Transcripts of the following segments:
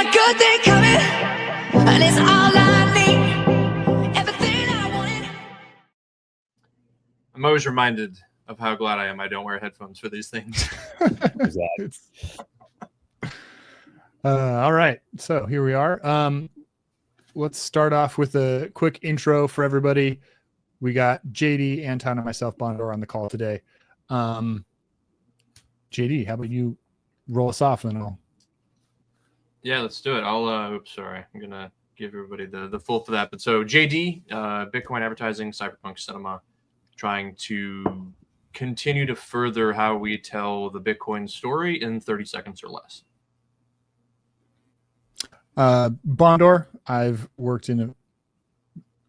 got a good thing coming, and it's all I need. Everything I wanted. I'm always reminded of how glad I am I don't wear headphones for these things. All right, so here we are. Let's start off with a quick intro for everybody. We got JD, Anton, and myself, Bondor, on the call today. JD, how about you roll us off and I'll... Yeah, let's do it. I'm gonna give everybody the full for that. But so JD, Bitcoin advertising, cyberpunk cinema, trying to continue to further how we tell the Bitcoin story in 30 seconds or less. Bondor, I've worked in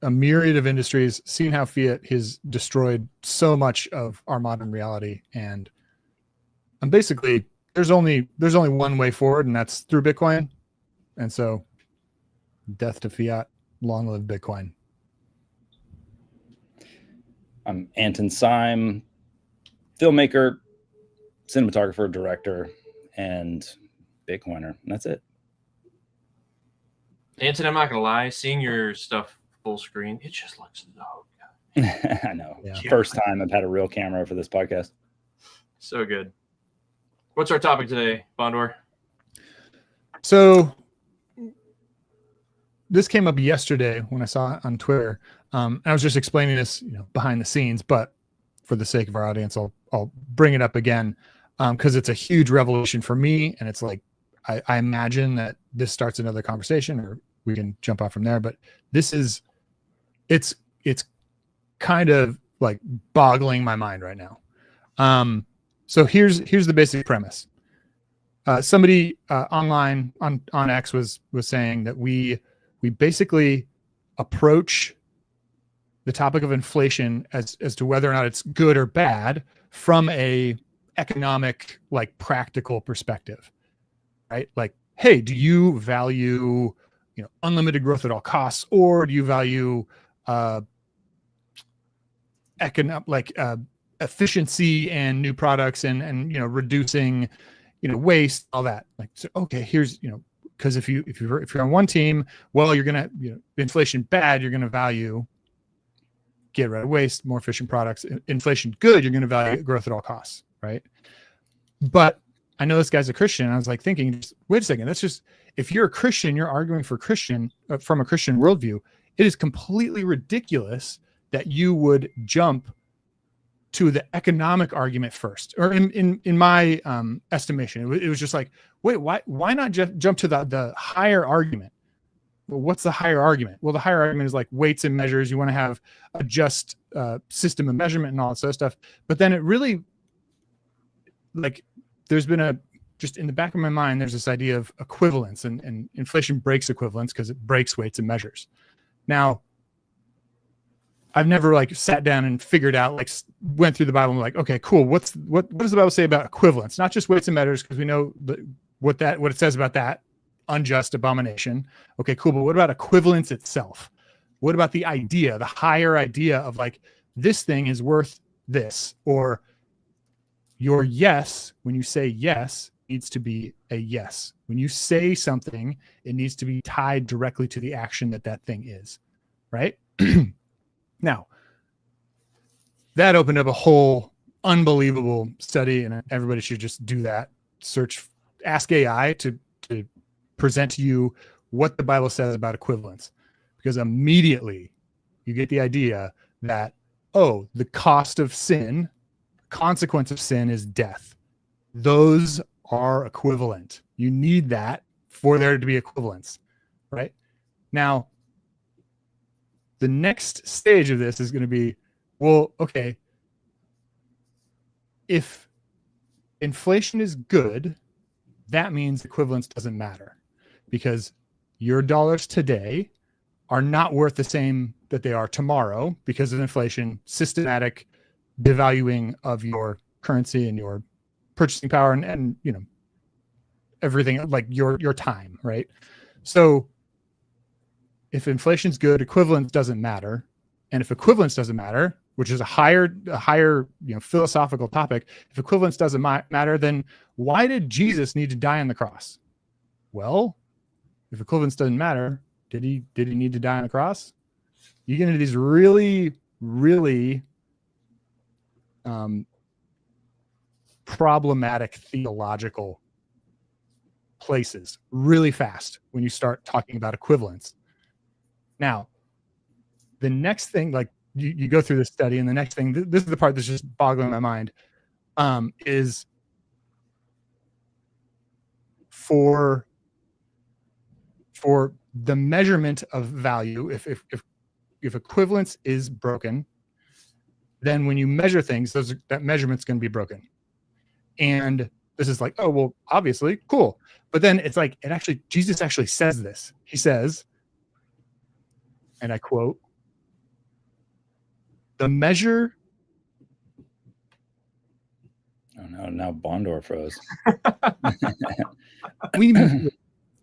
a myriad of industries, seen how Fiat has destroyed so much of our modern reality, and I'm basically there's only one way forward, and that's through Bitcoin. And so, death to Fiat, long live Bitcoin. I'm Anton Syme, filmmaker, cinematographer, director, and Bitcoiner. And that's it. Anton, I'm not gonna lie, seeing your stuff full screen, it just looks so good. I know. Yeah. First time I've had a real camera for this podcast. So good. What's our topic today, Bondor? So this came up yesterday when I saw it on Twitter. I was just explaining this, behind the scenes, but for the sake of our audience, I'll bring it up again because it's a huge revelation for me, and it's like I imagine that this starts another conversation, or we can jump off from there. But it's kind of like boggling my mind right now. So here's the basic premise. Somebody online on X was saying that we basically approach the topic of inflation as to whether or not it's good or bad from a economic, like, practical perspective, right? Like, hey, do you value unlimited growth at all costs, or do you value efficiency and new products and reducing waste, all that? Like, so, okay, here's because if you're on one team, well, you're gonna inflation bad, you're gonna value get rid of waste, more efficient products. Inflation good, you're gonna value growth at all costs, right? But I know this guy's a Christian. I was like thinking, just, wait a second, that's just, if you're a Christian, you're arguing for Christian from a Christian worldview. It is completely ridiculous that you would jump to the economic argument first, or in my estimation, it was just like, wait, why not just jump to the higher argument? Well, what's the higher argument? Well, the higher argument is like weights and measures. You want to have a just system of measurement and all that sort of stuff. But then it really, like, there's been just in the back of my mind, there's this idea of equivalence, and inflation breaks equivalence because it breaks weights and measures. Now, I've never like sat down and figured out, like, went through the Bible and like, okay, cool. What does the Bible say about equivalence? Not just weights and measures, because we know what it says about that unjust abomination. Okay, cool. But what about equivalence itself? What about the idea, the higher idea of like, this thing is worth this, or your yes, when you say yes, needs to be a yes. When you say something, it needs to be tied directly to the action that thing is, right? Now, that opened up a whole unbelievable study, and everybody should just do that. Ask AI to present to you what the Bible says about equivalence, because immediately you get the idea that, oh, the cost of sin, consequence of sin is death. Those are equivalent. You need that for there to be equivalence, right? Now, the next stage of this is going to be, well, okay, if inflation is good, that means equivalence doesn't matter, because your dollars today are not worth the same that they are tomorrow because of inflation, systematic devaluing of your currency and your purchasing power and everything, like your time, right? So if inflation's good, equivalence doesn't matter. And if equivalence doesn't matter, which is a higher philosophical topic, if equivalence doesn't matter, then why did Jesus need to die on the cross? Well, if equivalence doesn't matter, did he need to die on the cross? You get into these really, really problematic theological places really fast when you start talking about equivalence. Now, the next thing, like you go through this study, and the next thing, this is the part that's just boggling my mind, is for the measurement of value, if equivalence is broken, then when you measure things, that measurement's going to be broken. And this is like, oh, well, obviously, cool. But then it's like, Jesus actually says this. He says, and I quote, the measure. Oh no, now Bondor froze. We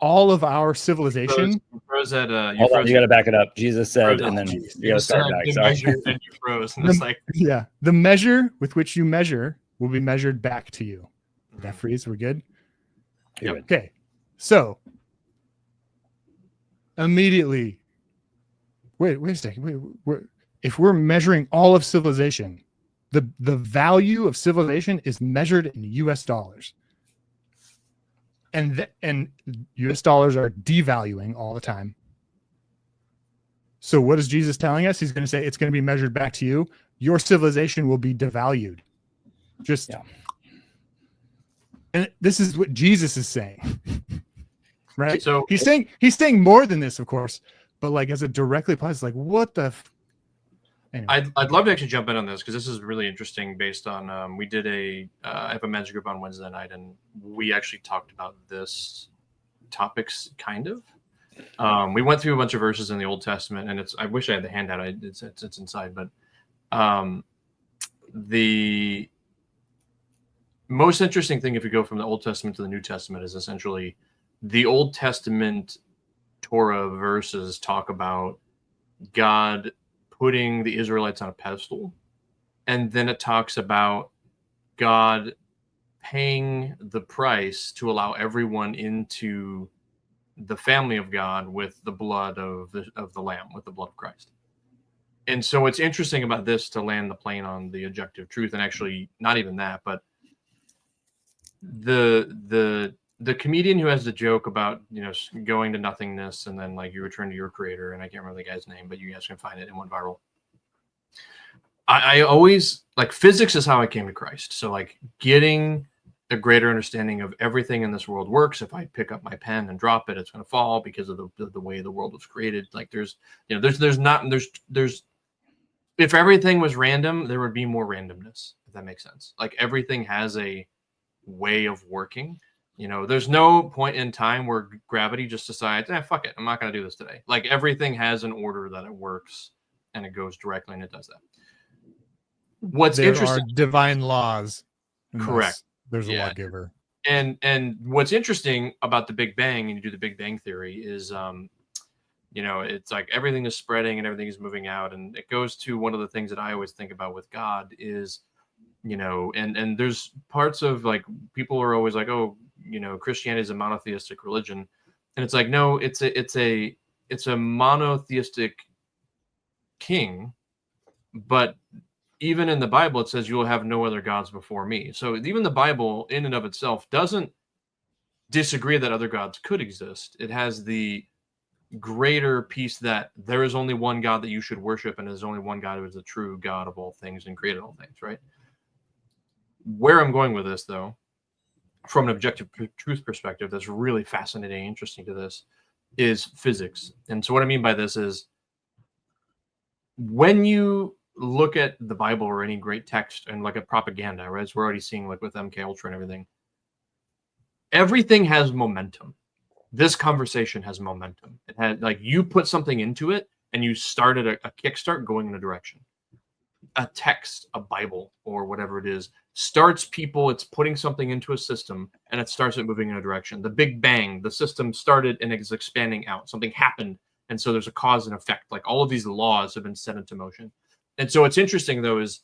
all of our civilization. You froze at Hold on, you got to back it up. Jesus said, and then geez. you got to start back. Sorry. And you froze. And it's like, Yeah, the measure with which you measure will be measured back to you. That freeze, we're good? Yep. Okay, so immediately, wait a second. If we're measuring all of civilization, the value of civilization is measured in US dollars. And US dollars are devaluing all the time. So what is Jesus telling us? He's going to say it's going to be measured back to you. Your civilization will be devalued. Just yeah. And this is what Jesus is saying. Right? So he's saying more than this, of course, but like as it directly applies, it's like what the anyway. I'd love to actually jump in on this because this is really interesting based on we did I have a men's group on Wednesday night, and we actually talked about this topics kind of. We went through a bunch of verses in the Old Testament, and I wish I had the handout. It's inside, but the most interesting thing if you go from the Old Testament to the New Testament is essentially the Old Testament Torah verses talk about God putting the Israelites on a pedestal, and then it talks about God paying the price to allow everyone into the family of God with the blood of the Lamb, with the blood of Christ. And so what's interesting about this, to land the plane on the objective truth, and actually not even that, but the comedian who has the joke about, going to nothingness and then like you return to your creator, and I can't remember the guy's name, but you guys can find it in one viral. I always like physics is how I came to Christ. So like getting a greater understanding of everything in this world works. If I pick up my pen and drop it, it's going to fall because of the way the world was created. Like there's if everything was random, there would be more randomness, if that makes sense. Like everything has a way of working. There's no point in time where gravity just decides, fuck it, I'm not going to do this today. Like everything has an order that it works, and it goes directly, and it does that. What's interesting, are divine laws. Correct. There's a lawgiver. And what's interesting about the Big Bang, and you do the Big Bang theory, is it's like everything is spreading and everything is moving out, and it goes to one of the things that I always think about with God is, and there's parts of like people are always like, oh, Christianity is a monotheistic religion, and it's like, no, it's a monotheistic king, but even in the Bible it says you will have no other gods before me. So even the Bible in and of itself doesn't disagree that other gods could exist. It has the greater piece that there is only one God that you should worship, and there's only one God who is the true God of all things and created all things, right? Where I'm going with this, though, from an objective truth perspective, that's really fascinating, interesting to this, is physics. And so what I mean by this is when you look at the Bible or any great text and like a propaganda, right? As we're already seeing like with MK Ultra and everything has momentum. This conversation has momentum. It had like you put something into it and you started a kickstart going in a direction. A text, a Bible, or whatever it is, starts people, it's putting something into a system and it starts it moving in a direction. The Big Bang, the system started and it's expanding out. Something happened. And so there's a cause and effect. Like all of these laws have been set into motion. And so what's interesting though is,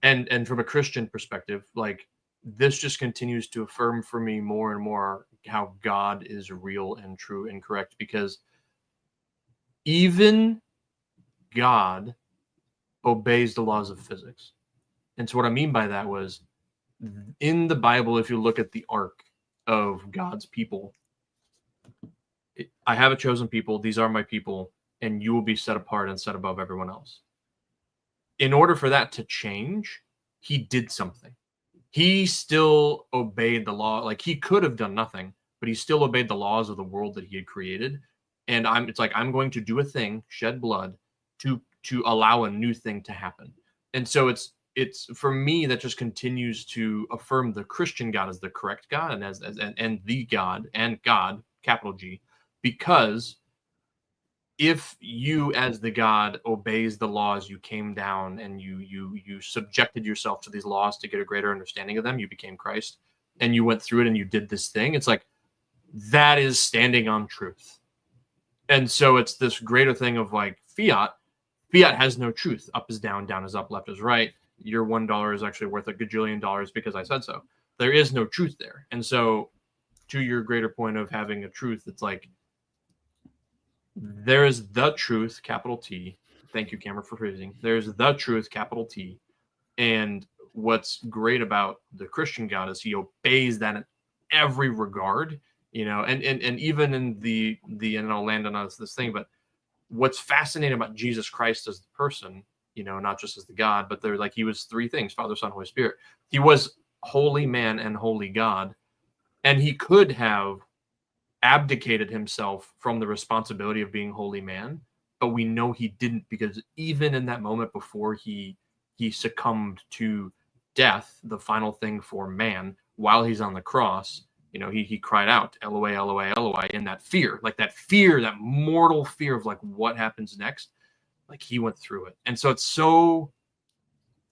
and from a Christian perspective, like this just continues to affirm for me more and more how God is real and true and correct, because even God obeys the laws of physics. And so what I mean by that was, in the Bible, if you look at the arc of God's people, I have a chosen people, these are my people, and you will be set apart and set above everyone else. In order for that to change, he did something. He still obeyed the law. Like, he could have done nothing, but he still obeyed the laws of the world that he had created. And it's like, I'm going to do a thing, shed blood, to allow a new thing to happen. And so it's for me, that just continues to affirm the Christian God as the correct God, and and the God, and God, capital G, because if you as the God obeys the laws, you came down and you subjected yourself to these laws to get a greater understanding of them, you became Christ, and you went through it and you did this thing. It's like, that is standing on truth. And so it's this greater thing of like fiat has no truth. Up is down, down is up, left is right. Your $1 is actually worth a gajillion dollars because I said so. There is no truth there. And so, to your greater point of having a truth, it's like, there is the truth, capital T. Thank you, Cameron, for phrasing. There's the truth, capital T. And what's great about the Christian God is he obeys that in every regard, and even in the and I'll land on this thing, but what's fascinating about Jesus Christ as the person, not just as the God, but they're like, he was three things: Father, Son, Holy Spirit. He was holy man and holy God, and he could have abdicated himself from the responsibility of being holy man, but we know he didn't, because even in that moment before he succumbed to death, the final thing for man, while he's on the cross, he cried out, Eloi, Eloi, Eloi, in that fear, that mortal fear of like, what happens next? Like, he went through it. And so it's so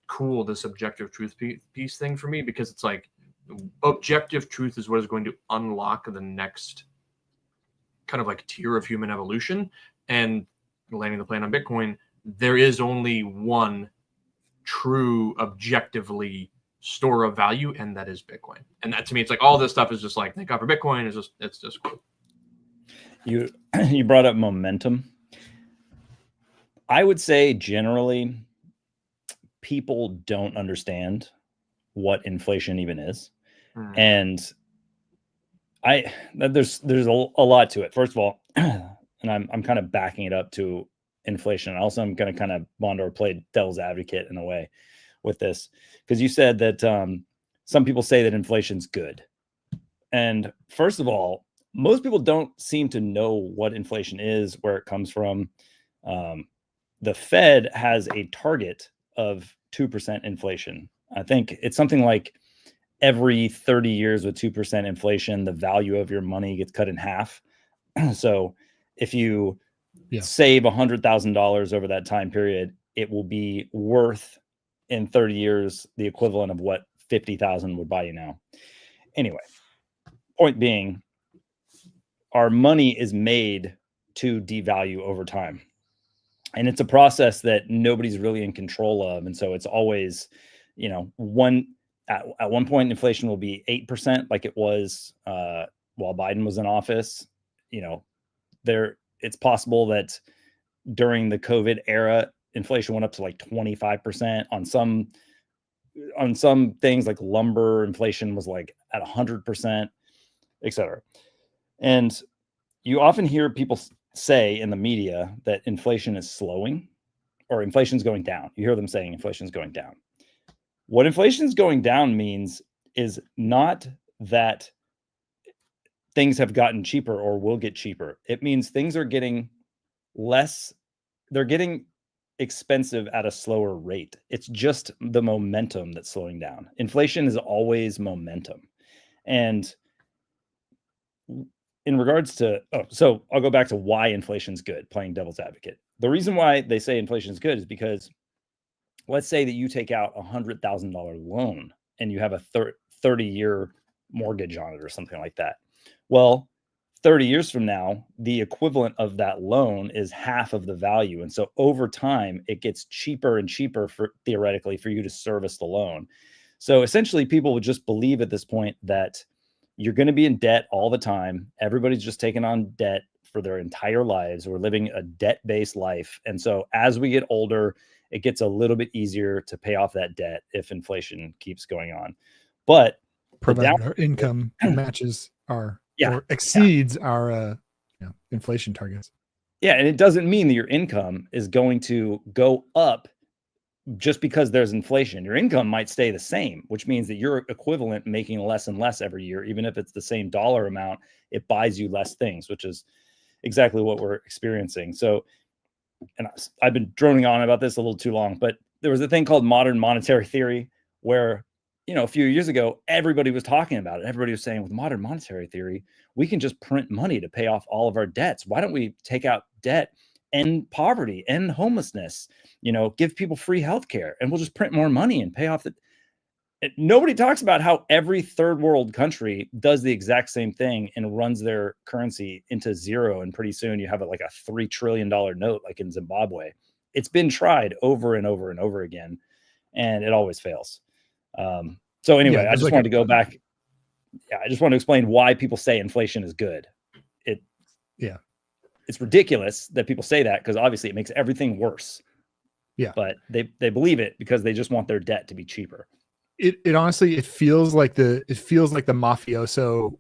cool, this objective truth piece thing for me, because it's like, objective truth is what is going to unlock the next kind of like tier of human evolution. And landing the plane on Bitcoin, there is only one true objectively store of value, and that is Bitcoin. And that, to me, it's like, all this stuff is just like, thank God for Bitcoin. It's just cool. You brought up momentum. I would say generally people don't understand what inflation even is. And there's a lot to it. First of all, and I'm kind of backing it up to inflation. Also, I'm going to kind of bond or play devil's advocate in a way with this, because you said that some people say that inflation's good. And first of all, most people don't seem to know what inflation is, where it comes from. The Fed has a target of 2% inflation. I think it's something like every 30 years with 2% inflation, the value of your money gets cut in half. So if you save $100,000 over that time period, it will be worth in 30 years the equivalent of what 50,000 would buy you now. Anyway, point being, our money is made to devalue over time. And it's a process that nobody's really in control of. And so it's always, at one point, inflation will be 8%, like it was while Biden was in office. It's possible that during the COVID era, inflation went up to like 25%. On some things like lumber, inflation was like at 100%, et cetera. And you often hear people say in the media that inflation is slowing or inflation's going down. You hear them saying inflation's going down. What inflation is going down means is not that things have gotten cheaper or will get cheaper. It means things are getting less. They're getting expensive at a slower rate. It's just the momentum that's slowing down. Inflation is always momentum. And in regards to, so I'll go back to why inflation's good, playing devil's advocate. The reason why they say inflation is good is because let's say that you take out $100,000 loan and you have a 30-year mortgage on it or something like that. Well, 30 years from now, the equivalent of that loan is half of the value. And so over time, it gets cheaper and cheaper theoretically for you to service the loan. So essentially, people would just believe at this point that You're going to be in debt all the time. Everybody's just taking on debt for their entire lives. We're living a debt-based life. And so as we get older, it gets a little bit easier to pay off that debt if inflation keeps going on. But provided our income matches our or exceeds our inflation targets. Yeah, and it doesn't mean that your income is going to go up just because there's inflation. Your income might stay the same, which means that you're equivalent making less and less every year. Even if it's the same dollar amount, it buys you less things, which is exactly what we're experiencing. So, and I've been droning on about this a little too long, but there was a thing called modern monetary theory where, a few years ago, everybody was talking about it. Everybody was saying with modern monetary theory, we can just print money to pay off all of our debts. Why don't we take out debt and poverty and homelessness, give people free healthcare, and we'll just print more money and pay off the. Nobody talks about how every third world country does the exact same thing and runs their currency into zero. And pretty soon you have like a $3 trillion note, like in Zimbabwe. It's been tried over and over and over again, and it always fails. So anyway, I just wanted to go back. Yeah, I just want to explain why people say inflation is good. It's ridiculous that people say that because obviously it makes everything worse. Yeah, but they believe it because they just want their debt to be cheaper. It honestly it feels like the mafioso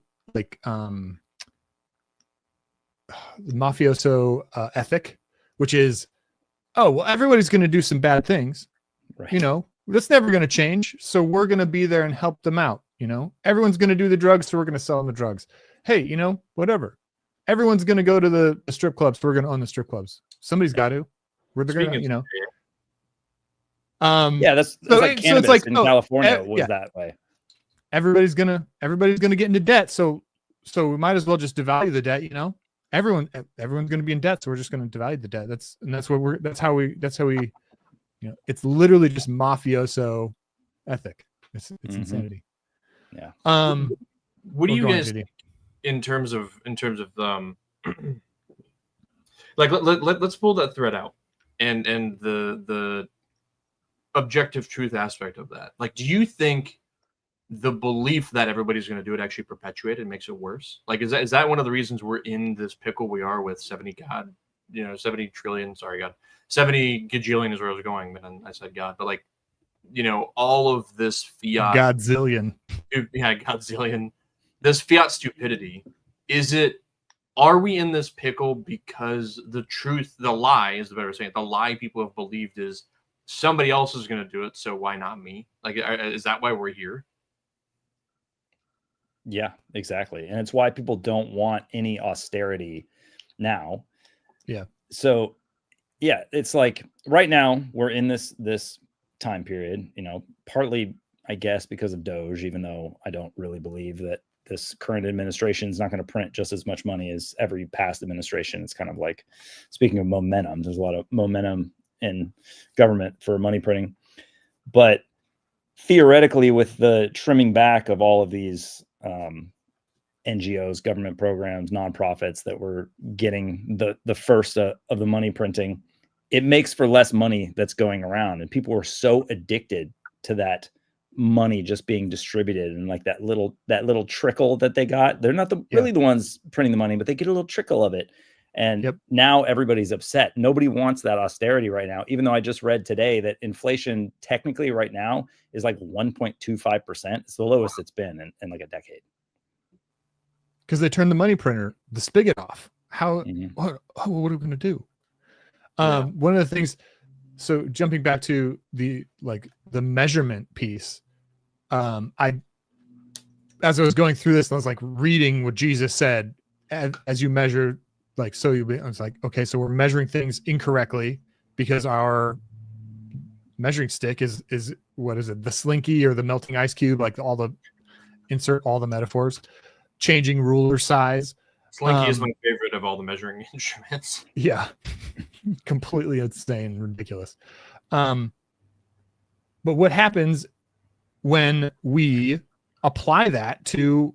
ethic, which is, oh well, everybody's going to do some bad things, right? That's never going to change. So we're going to be there and help them out. Everyone's going to do the drugs. So we're going to sell them the drugs. Hey, whatever. Everyone's going to go to the strip clubs. So we're going to own the strip clubs. Somebody's got to. We're going to, that's like cannabis so it's like, in California was that way. Everybody's gonna get into debt. So we might as well just devalue the debt. Everyone's gonna be in debt. So we're just gonna devalue the debt. That's how we it's literally just mafioso ethic. It's insanity. Yeah. What do you guys think in terms of like let's pull that thread out and the objective truth aspect of that. Like, do you think the belief that everybody's going to do it actually perpetuates and makes it worse? Like, is that one of the reasons we're in this pickle we are with 70 trillion, 70 gajillion is where I was going, but then I said God, but like, all of this fiat Godzillion. Yeah, Godzillion. This fiat stupidity, are we in this pickle because the truth, the lie is the better saying, the lie people have believed is somebody else is going to do it, so why not me? Like, is that why we're here? Yeah, exactly. And it's why people don't want any austerity now. Yeah. So, yeah, it's like right now we're in this time period, partly, I guess, because of Doge, even though I don't really believe that this current administration is not going to print just as much money as every past administration. It's kind of like, speaking of momentum, there's a lot of momentum in government for money printing. But theoretically, with the trimming back of all of these NGOs, government programs, nonprofits that were getting the first of the money printing, it makes for less money that's going around. And people were so addicted to that money just being distributed, and like that little trickle that they got. They're not really the ones printing the money, but they get a little trickle of it. And now everybody's upset. Nobody wants that austerity right now, even though I just read today that inflation technically right now is like 1.25%. It's the lowest it's been in like a decade. Because they turned the money printer, the spigot off. What are we going to do? One of the things, so jumping back to the measurement piece, as I was going through this, I was like reading what Jesus said, as you measure, like, so I was like, okay, so we're measuring things incorrectly because our measuring stick is what is it? The slinky or the melting ice cube, like insert all the metaphors, changing ruler size. Slinky is my favorite of all the measuring instruments. Yeah. Completely insane, ridiculous. But what happens when we apply that to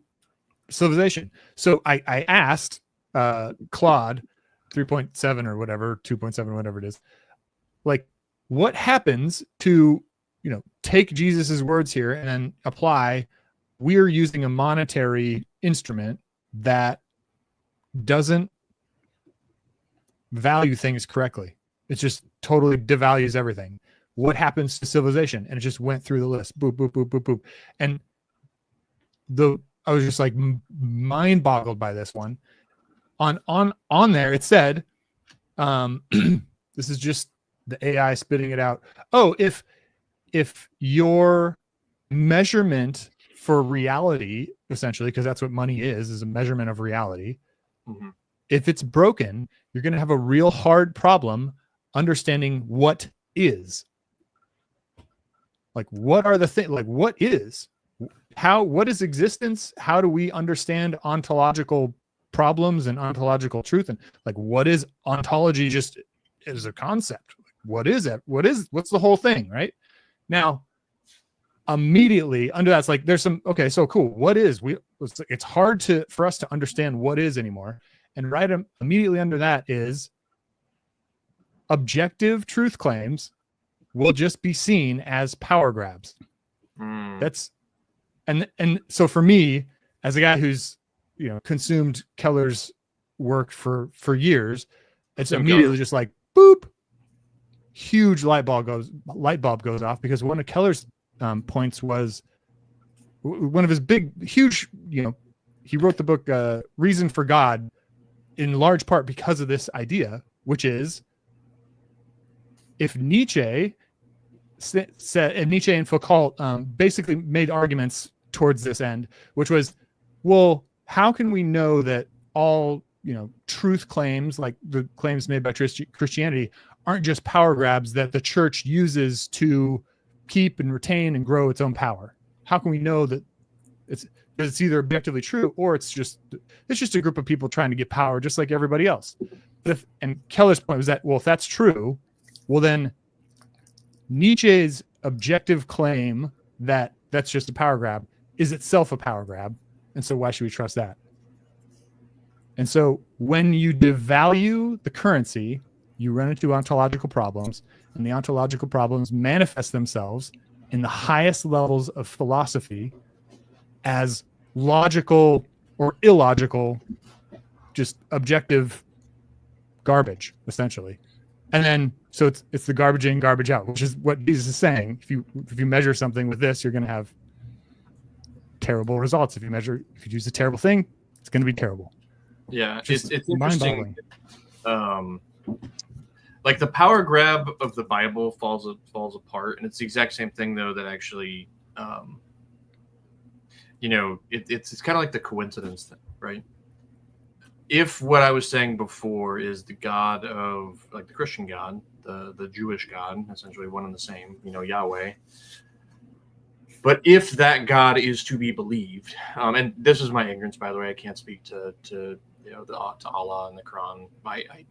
civilization? So I asked Claude 3.7 or whatever, 2.7, whatever it is, like, what happens to take Jesus's words here and then apply we're using a monetary instrument that doesn't value things correctly. It just totally devalues everything. What happens to civilization? And it just went through the list. Boop, boop, boop, boop, boop. And I was just like mind boggled by this one. On there, it said, this is just the AI spitting it out. Oh, if your measurement for reality, essentially, because that's what money is a measurement of reality. Mm-hmm. If it's broken, you're going to have a real hard problem understanding what is. Like, what are the things? Like, what is? What is existence? How do we understand ontological problems and ontological truth? And like, what is ontology just as a concept? What is it? What's the whole thing? Right now, immediately under that's like, there's some, okay, so cool. What is it's hard for us to understand what is anymore. And right immediately under that is objective truth claims will just be seen as power grabs. That's, and so for me, as a guy who's, consumed Keller's work for years, it's immediately just like, boop, huge light bulb goes off, because one of Keller's points was one of his huge, he wrote the book Reason for God in large part because of this idea, which is, if Nietzsche said, and Nietzsche and Foucault basically made arguments towards this end, which was, well, how can we know that all truth claims, like the claims made by Christianity, aren't just power grabs that the church uses to keep and retain and grow its own power? How can we know that it's either objectively true or it's just a group of people trying to get power just like everybody else? But and Keller's point was that, well, if that's true, well, then Nietzsche's objective claim that that's just a power grab is itself a power grab. And so why should we trust that? And so when you devalue the currency, you run into ontological problems, and the ontological problems manifest themselves in the highest levels of philosophy as logical or illogical, just objective garbage, essentially. And then, so it's the garbage in, garbage out, which is what Jesus is saying. If you measure something with this, you're going to have terrible results. If you use a terrible thing, it's going to be terrible. Yeah, it's interesting. Like the power grab of the Bible falls apart, and it's the exact same thing though that actually, it's kind of like the coincidence thing, right? If what I was saying before is the God of, like, the Christian God, the Jewish God, essentially one and the same, Yahweh. But if that God is to be believed, and this is my ignorance, by the way, I can't speak to Allah and the Quran. I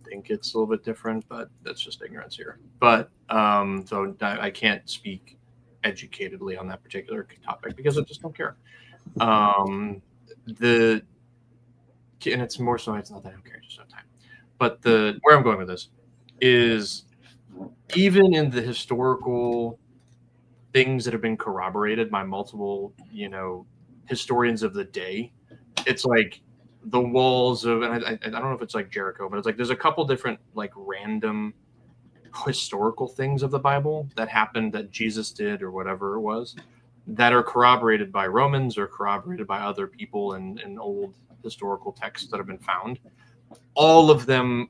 think it's a little bit different, but that's just ignorance here. But so I can't speak educatedly on that particular topic because I just don't care. And it's more so, it's not that I don't care, just don't have time. But where I'm going with this is, even in the historical things that have been corroborated by multiple, historians of the day, it's like the walls of, and I don't know if it's like Jericho, but it's like there's a couple different like random historical things of the Bible that happened that Jesus did or whatever it was, that are corroborated by Romans or corroborated by other people in old historical texts that have been found. All of them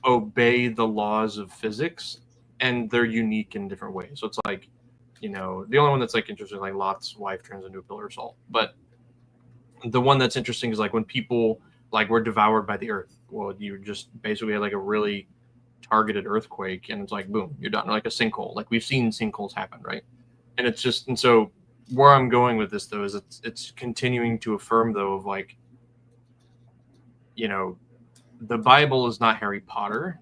obey the laws of physics, and they're unique in different ways. So it's like, the only one that's like interesting, like Lot's wife turns into a pillar of salt. But the one that's interesting is like when people like were devoured by the earth. Well, you just basically had like a really targeted earthquake, and it's like, boom, you're done. Like a sinkhole. Like we've seen sinkholes happen, right? And it's just, and so where I'm going with this though is it's continuing to affirm though of like, the Bible is not Harry Potter,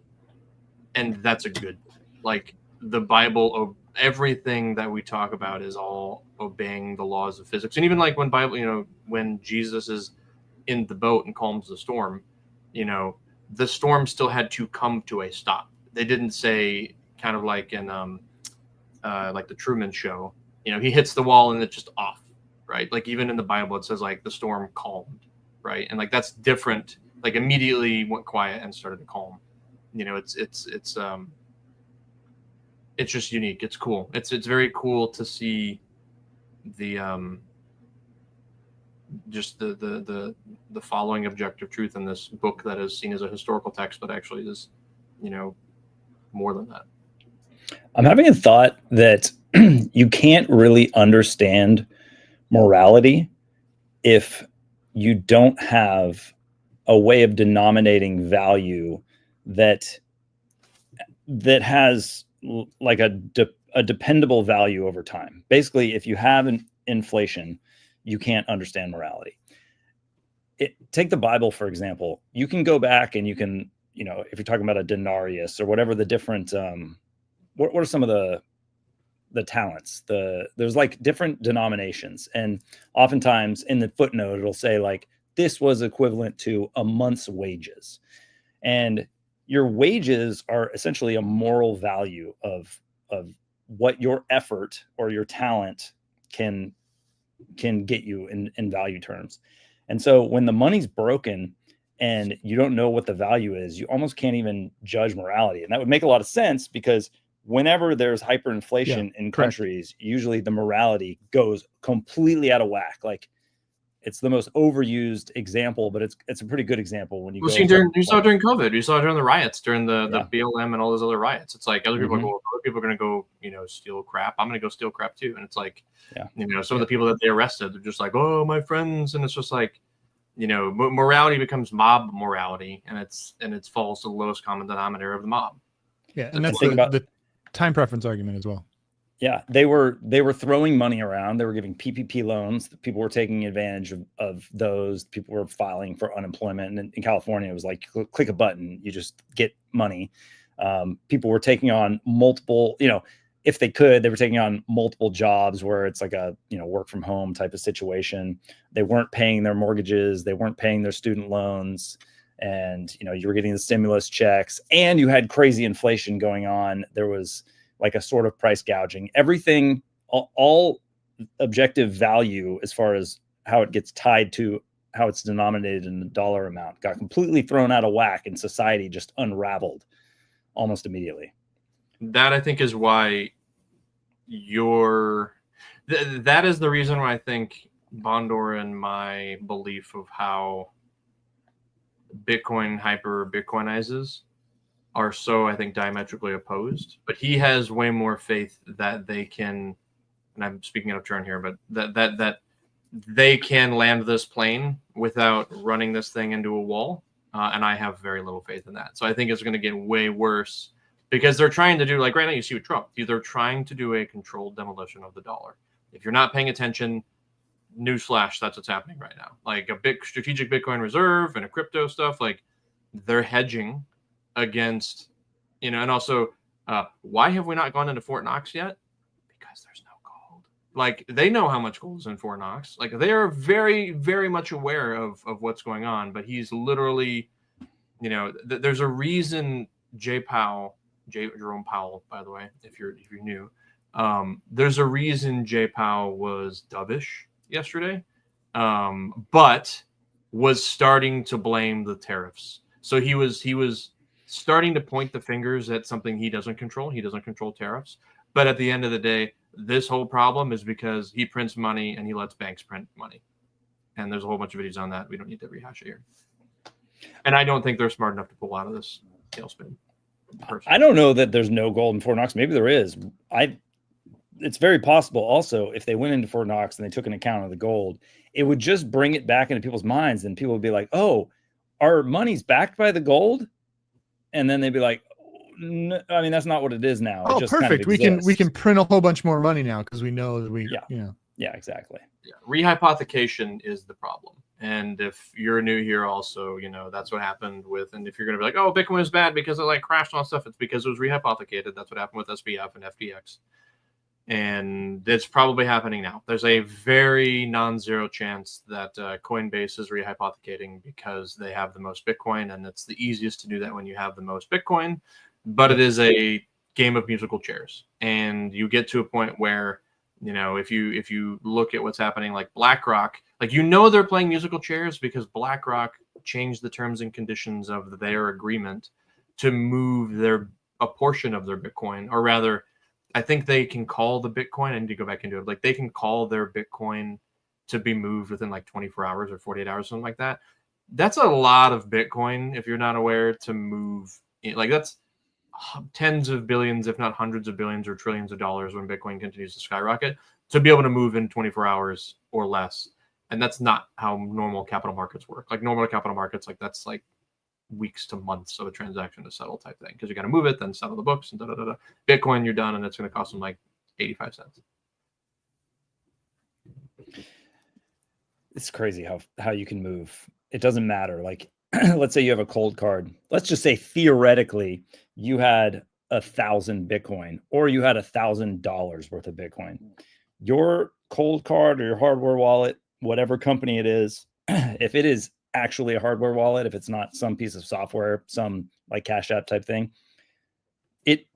and that's a good, like the Bible, everything that we talk about is all obeying the laws of physics. And even like when Jesus is in the boat and calms the storm, the storm still had to come to a stop. They didn't say, kind of like in like the Truman Show, he hits the wall and it's just off, right? Like even in the Bible, it says like the storm calmed, right? And like that's different. Like immediately went quiet and started to calm. You know, it's just unique. It's cool. It's very cool to see the just the following objective truth in this book that is seen as a historical text, but actually is, you know, more than that. I'm having a thought that you can't really understand morality if you don't have a way of denominating value that has like a dependable value over time. Basically, if you have an inflation, you can't understand morality. Take the Bible, for example. You can go back and you can, you know, if you're talking about a denarius or whatever the different, what are some of the talents? There's like different denominations. And oftentimes in the footnote, it'll say like, this was equivalent to a month's wages. And your wages are essentially a moral value of what your effort or your talent can get you in value terms. And so when the money's broken and you don't know what the value is, you almost can't even judge morality. And that would make a lot of sense because whenever there's hyperinflation in countries, usually the morality goes completely out of whack. Like it's the most overused example, but it's a pretty good example when you go. You saw it during COVID. You saw it during the riots, during the BLM and all those other riots. It's like other people are other people are going to go, you know, steal crap. I'm going to go steal crap too. And it's like, you know, some of the people that they arrested, they're just like, oh, my friends. And it's just like, you know, morality becomes mob morality, and it falls to the lowest common denominator of the mob. Yeah, and that's the time preference argument as well. Yeah, they were throwing money around. They were giving PPP loans. People were taking advantage of those. People were filing for unemployment. And in California, it was like click a button, you just get money. People were taking on multiple, you know, if they could, they were taking on multiple jobs where it's like a, you know, work from home type of situation. They weren't paying their mortgages. They weren't paying their student loans. And, you know, you were getting the stimulus checks and you had crazy inflation going on. There was like a sort of price gouging. Everything, all objective value as far as how it gets tied to how it's denominated in the dollar amount got completely thrown out of whack, and society just unraveled almost immediately. That I think is why that is the reason why I think Bondor and my belief of how Bitcoin hyper Bitcoinizes are so, I think, diametrically opposed. But he has way more faith that they can, and I'm speaking out of turn here, but that they can land this plane without running this thing into a wall. And I have very little faith in that. So I think it's going to get way worse because they're trying to do, like right now you see with Trump, they're trying to do a controlled demolition of the dollar. If you're not paying attention, newsflash, that's what's happening right now. Like a big strategic Bitcoin reserve and a crypto stuff, like they're hedging against, you know, and also why have we not gone into Fort Knox yet? Because there's no gold. Like they know how much gold is in Fort Knox. Like they are very, very much aware of what's going on, but he's literally, you know, there's a reason Jerome Powell, by the way, if you're new, there's a reason Jay Powell was dovish yesterday, but was starting to blame the tariffs. So he was starting to point the fingers at something he doesn't control. He doesn't control tariffs. But at the end of the day, this whole problem is because he prints money and he lets banks print money. And there's a whole bunch of videos on that. We don't need to rehash it here. And I don't think they're smart enough to pull out of this tailspin. I don't know that there's no gold in Fort Knox. Maybe there is. It's very possible also if they went into Fort Knox and they took an account of the gold, it would just bring it back into people's minds. And people would be like, oh, our money's backed by the gold. And then they'd be like, no, I mean, that's not what it is now. Oh, it just perfect. Kind of we can print a whole bunch more money now because we know that Yeah, exactly. Yeah. Rehypothecation is the problem. And if you're new here also, you know, that's what happened with, and if you're going to be like, oh, Bitcoin is bad because it like crashed on stuff, it's because it was rehypothecated. That's what happened with SBF and FTX. And it's probably happening now. There's a very non-zero chance that Coinbase is rehypothecating because they have the most Bitcoin, and it's the easiest to do that when you have the most Bitcoin. But it is a game of musical chairs, and you get to a point where You know, if you look at what's happening, like BlackRock, like, you know, they're playing musical chairs because BlackRock changed the terms and conditions of their agreement to move a portion of their Bitcoin, or rather, I think they can call the Bitcoin. I need to go back into it. Like, they can call their Bitcoin to be moved within like 24 hours or 48 hours, something like that. That's a lot of Bitcoin, if you're not aware, to move. Like, that's tens of billions, if not hundreds of billions or trillions of dollars when Bitcoin continues to skyrocket, to be able to move in 24 hours or less. And that's not how normal capital markets work. Like, normal capital markets, like, that's like weeks to months of a transaction to settle type thing, because you got to move it, then settle the books, and da da da da. Bitcoin, you're done, and it's going to cost them like 85 cents. It's crazy how you can move. It doesn't matter. Like, let's say you have a cold card. Let's just say theoretically you had 1,000 Bitcoin, or you had $1,000 worth of Bitcoin. Your cold card or your hardware wallet, whatever company it is, if it is actually a hardware wallet, if it's not some piece of software, some like Cash App type thing, it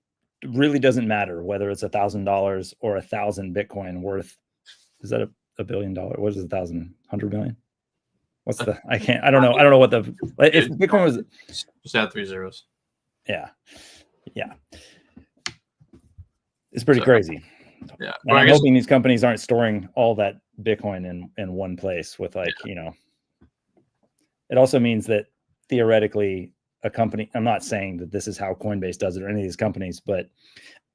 really doesn't matter whether it's $1,000 or 1,000 Bitcoin worth. Is that a $1 billion? What is 1,000? 100 million? What's the? I don't know what the. If Bitcoin was just add 3 zeros. Yeah, it's pretty crazy. Yeah, and I'm hoping these companies aren't storing all that Bitcoin in one place with, like, you know. It also means that theoretically a company, I'm not saying that this is how Coinbase does it or any of these companies, but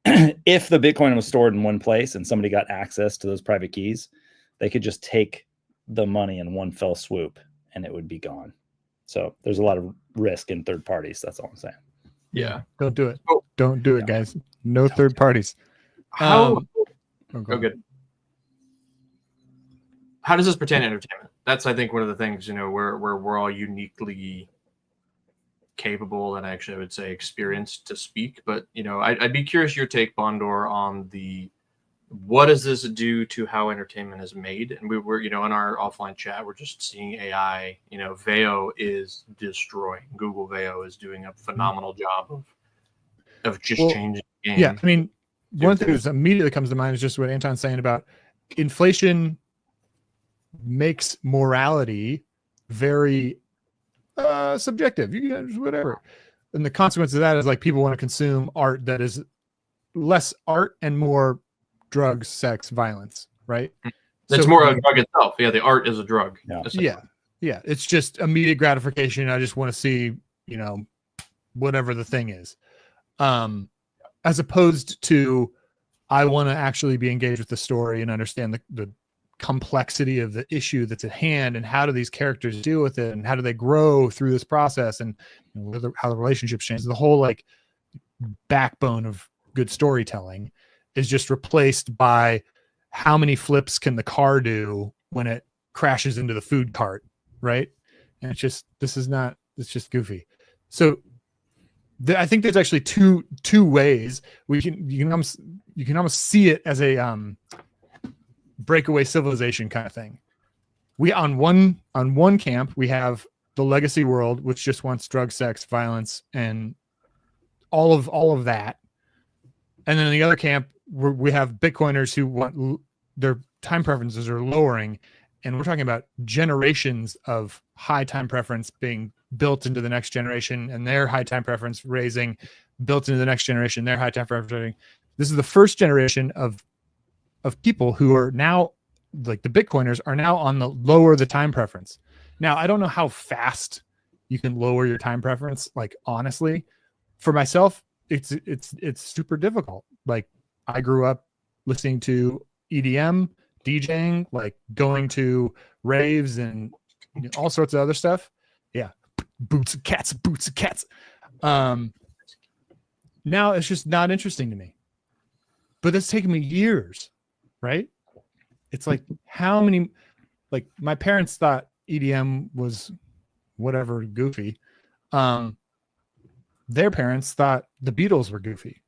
if the Bitcoin was stored in one place and somebody got access to those private keys, they could just take the money in one fell swoop and it would be gone. So there's a lot of risk in third parties. That's all I'm saying. Yeah. Don't do it. Don't do it, guys. No third parties. How go good. How does this pertain to entertainment? That's, I think, one of the things, you know, where we're all uniquely capable and actually, I would say, experienced to speak. But, you know, I'd be curious your take, Bondor, on what does this do to how entertainment is made? And we were, you know, in our offline chat, we're just seeing AI. You know, Veo is destroying. Google Veo is doing a phenomenal job of just changing the game. Yeah, I mean, one thing that immediately comes to mind is just what Anton's saying about inflation makes morality very subjective. You guys, whatever. And the consequence of that is, like, people want to consume art that is less art and more drugs, sex, violence, right? It's more a drug itself. Yeah, the art is a drug. Yeah. It's just immediate gratification. I just want to see, you know, whatever the thing is. As opposed to, I want to actually be engaged with the story and understand the complexity of the issue that's at hand, and how do these characters deal with it, and how do they grow through this process, and, you know, how the relationships change. The whole, like, backbone of good storytelling is just replaced by how many flips can the car do when it crashes into the food cart, right? And it's just, it's just goofy. So I think there's actually two ways you can almost see it as a breakaway civilization kind of thing. We on one camp we have the legacy world, which just wants drug, sex, violence, and all of that. And then in the other camp, we have Bitcoiners who want their time preferences are lowering, and we're talking about generations of high time preference being built into the next generation, and their high time preference raising built into the next generation, their high time preference raising. This is the first generation of people who are now, like, the Bitcoiners are now on the lower the time preference. Now, I don't know how fast you can lower your time preference. Like, honestly, for myself, it's super difficult. Like, I grew up listening to EDM, DJing, like going to raves and, you know, all sorts of other stuff. Yeah. Boots and cats. Now it's just not interesting to me, but it's taken me years, right? It's like, how many, like, my parents thought EDM was whatever, goofy. Their parents thought the Beatles were goofy.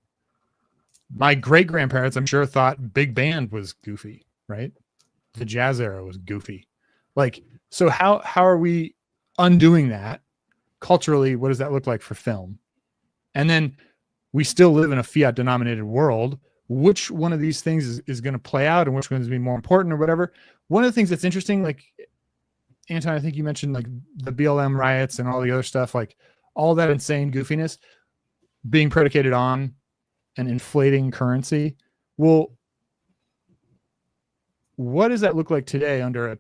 My great grandparents, I'm sure, thought big band was goofy, right? The jazz era was goofy. Like, so how are we undoing that culturally? What does that look like for film? And then we still live in a fiat denominated world which one of these things is going to play out and which one's going to be more important or whatever. One of the things that's interesting, like Anton, I think you mentioned like the BLM riots and all the other stuff, like all that insane goofiness being predicated on an inflating currency. Well, what does that look like today under a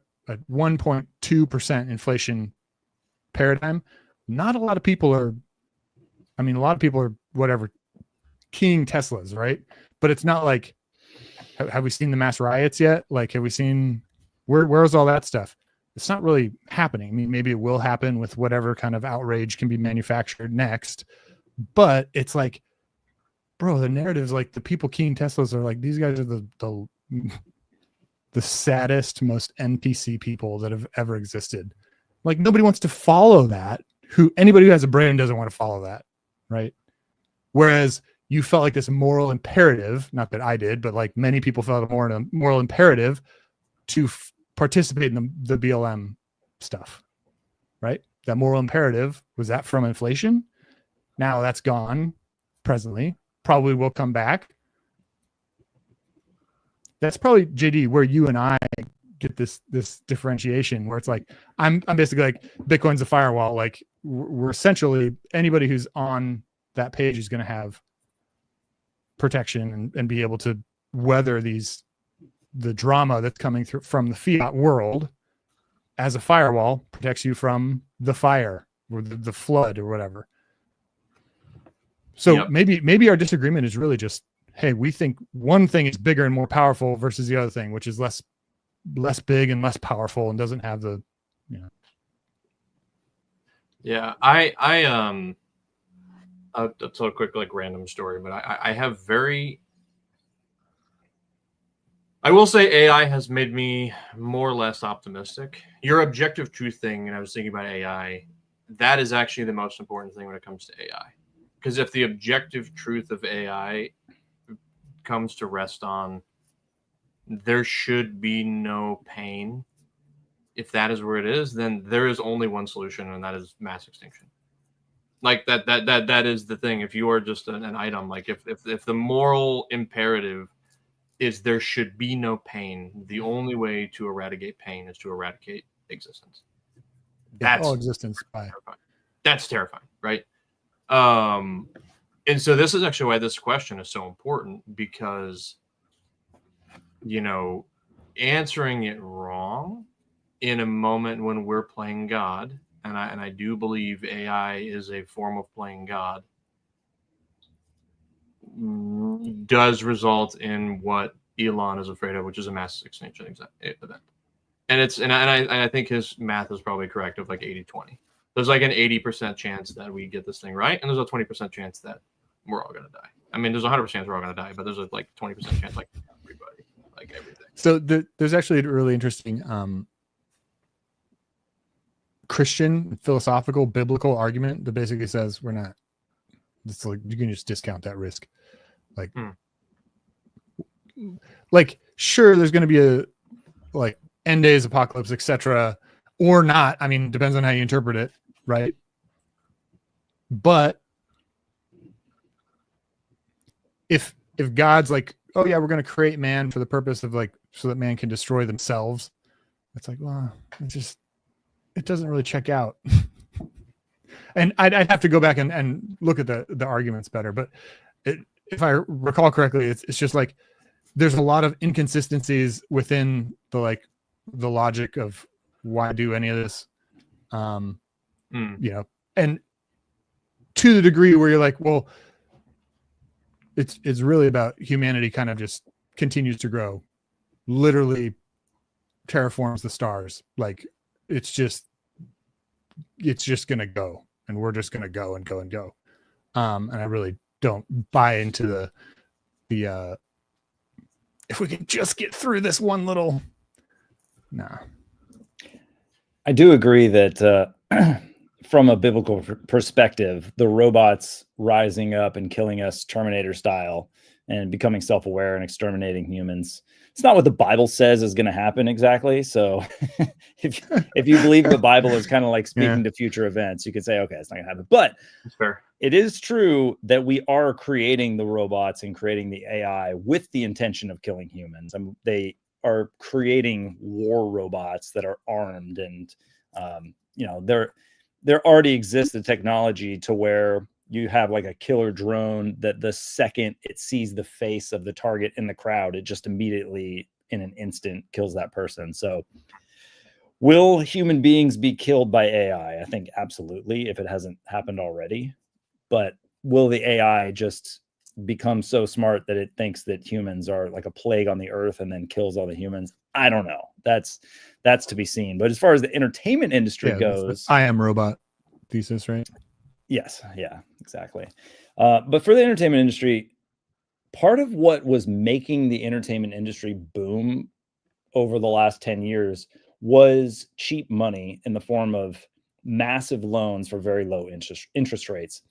1.2% inflation paradigm? Not a lot of people are, I mean, a lot of people are whatever, keying Teslas, right? But it's not like, have we seen the mass riots yet? Like, have we seen, where's all that stuff? It's not really happening. I mean, maybe it will happen with whatever kind of outrage can be manufactured next. But it's like, bro, the narrative's like the people keying Teslas are like, these guys are the saddest, most NPC people that have ever existed. Like, nobody wants to follow that. Anybody who has a brain doesn't want to follow that, right? Whereas you felt like this moral imperative, not that I did, but like many people felt a moral imperative to participate in the BLM stuff, right? That moral imperative, was that from inflation? Now that's gone presently, probably will come back. That's probably, JD, where you and I get this differentiation, where it's like, I'm basically like, Bitcoin's a firewall. Like, we're essentially, anybody who's on that page is going to have protection and be able to weather the drama that's coming through from the fiat world. As a firewall, protects you from the fire or the flood or whatever. So maybe our disagreement is really just, hey, we think one thing is bigger and more powerful versus the other thing, which is less big and less powerful and doesn't have the, you know. Yeah, I'll tell a quick, like, random story, but I will say AI has made me more or less optimistic. Your objective truth thing, and I was thinking about AI, that is actually the most important thing when it comes to AI. Because if the objective truth of AI comes to rest on there should be no pain, if that is where it is, then there is only one solution, and that is mass extinction. Like that is the thing. If you are just an item, like if the moral imperative is there should be no pain, the only way to eradicate pain is to eradicate existence. That's all existence. Terrifying. That's terrifying, right? And so this is actually why this question is so important, because, you know, answering it wrong in a moment when we're playing God, and I do believe AI is a form of playing God, does result in what Elon is afraid of, which is a mass extinction event. And I think his math is probably correct of like 80-20. There's like an 80% chance that we get this thing right, and there's a 20% chance that we're all gonna die. I mean, there's a 100% chance we're all gonna die, but there's a like 20% chance, like everybody, like everything. So there's actually a really interesting Christian philosophical biblical argument that basically says we're not. It's like you can just discount that risk, like sure, there's going to be a like end days apocalypse, etc., or not. I mean, depends on how you interpret it, right? But if God's like, oh yeah, we're going to create man for the purpose of like so that man can destroy themselves, it's like, well, it doesn't really check out. And I'd have to go back and look at the arguments better. But if I recall correctly, it's just like there's a lot of inconsistencies within the logic of why do any of this, you know, and to the degree where you're like, well, it's really about humanity kind of just continues to grow, literally terraforms the stars. Like it's just going to go, and we're just going to go and go and go. And I really don't buy into the if we can just get through this one little, nah. I do agree that from a biblical perspective, the robots rising up and killing us Terminator style and becoming self-aware and exterminating humans it's not what the Bible says is going to happen exactly. So if you believe the Bible is kind of like speaking to future events, you could say, okay, it's not going to happen. But That's fair. It is true that we are creating the robots and creating the AI with the intention of killing humans. I mean, they are creating war robots that are armed, and there already exists the technology to where you have like a killer drone that the second it sees the face of the target in the crowd, it just immediately in an instant kills that person. So will human beings be killed by AI? I think absolutely, if it hasn't happened already. But will the AI just become so smart that it thinks that humans are like a plague on the earth and then kills all the humans? I don't know. That's to be seen. But as far as the entertainment industry goes, I am robot thesis, right? Yes. Yeah, exactly. But for the entertainment industry, part of what was making the entertainment industry boom over the last 10 years was cheap money in the form of massive loans for very low interest rates.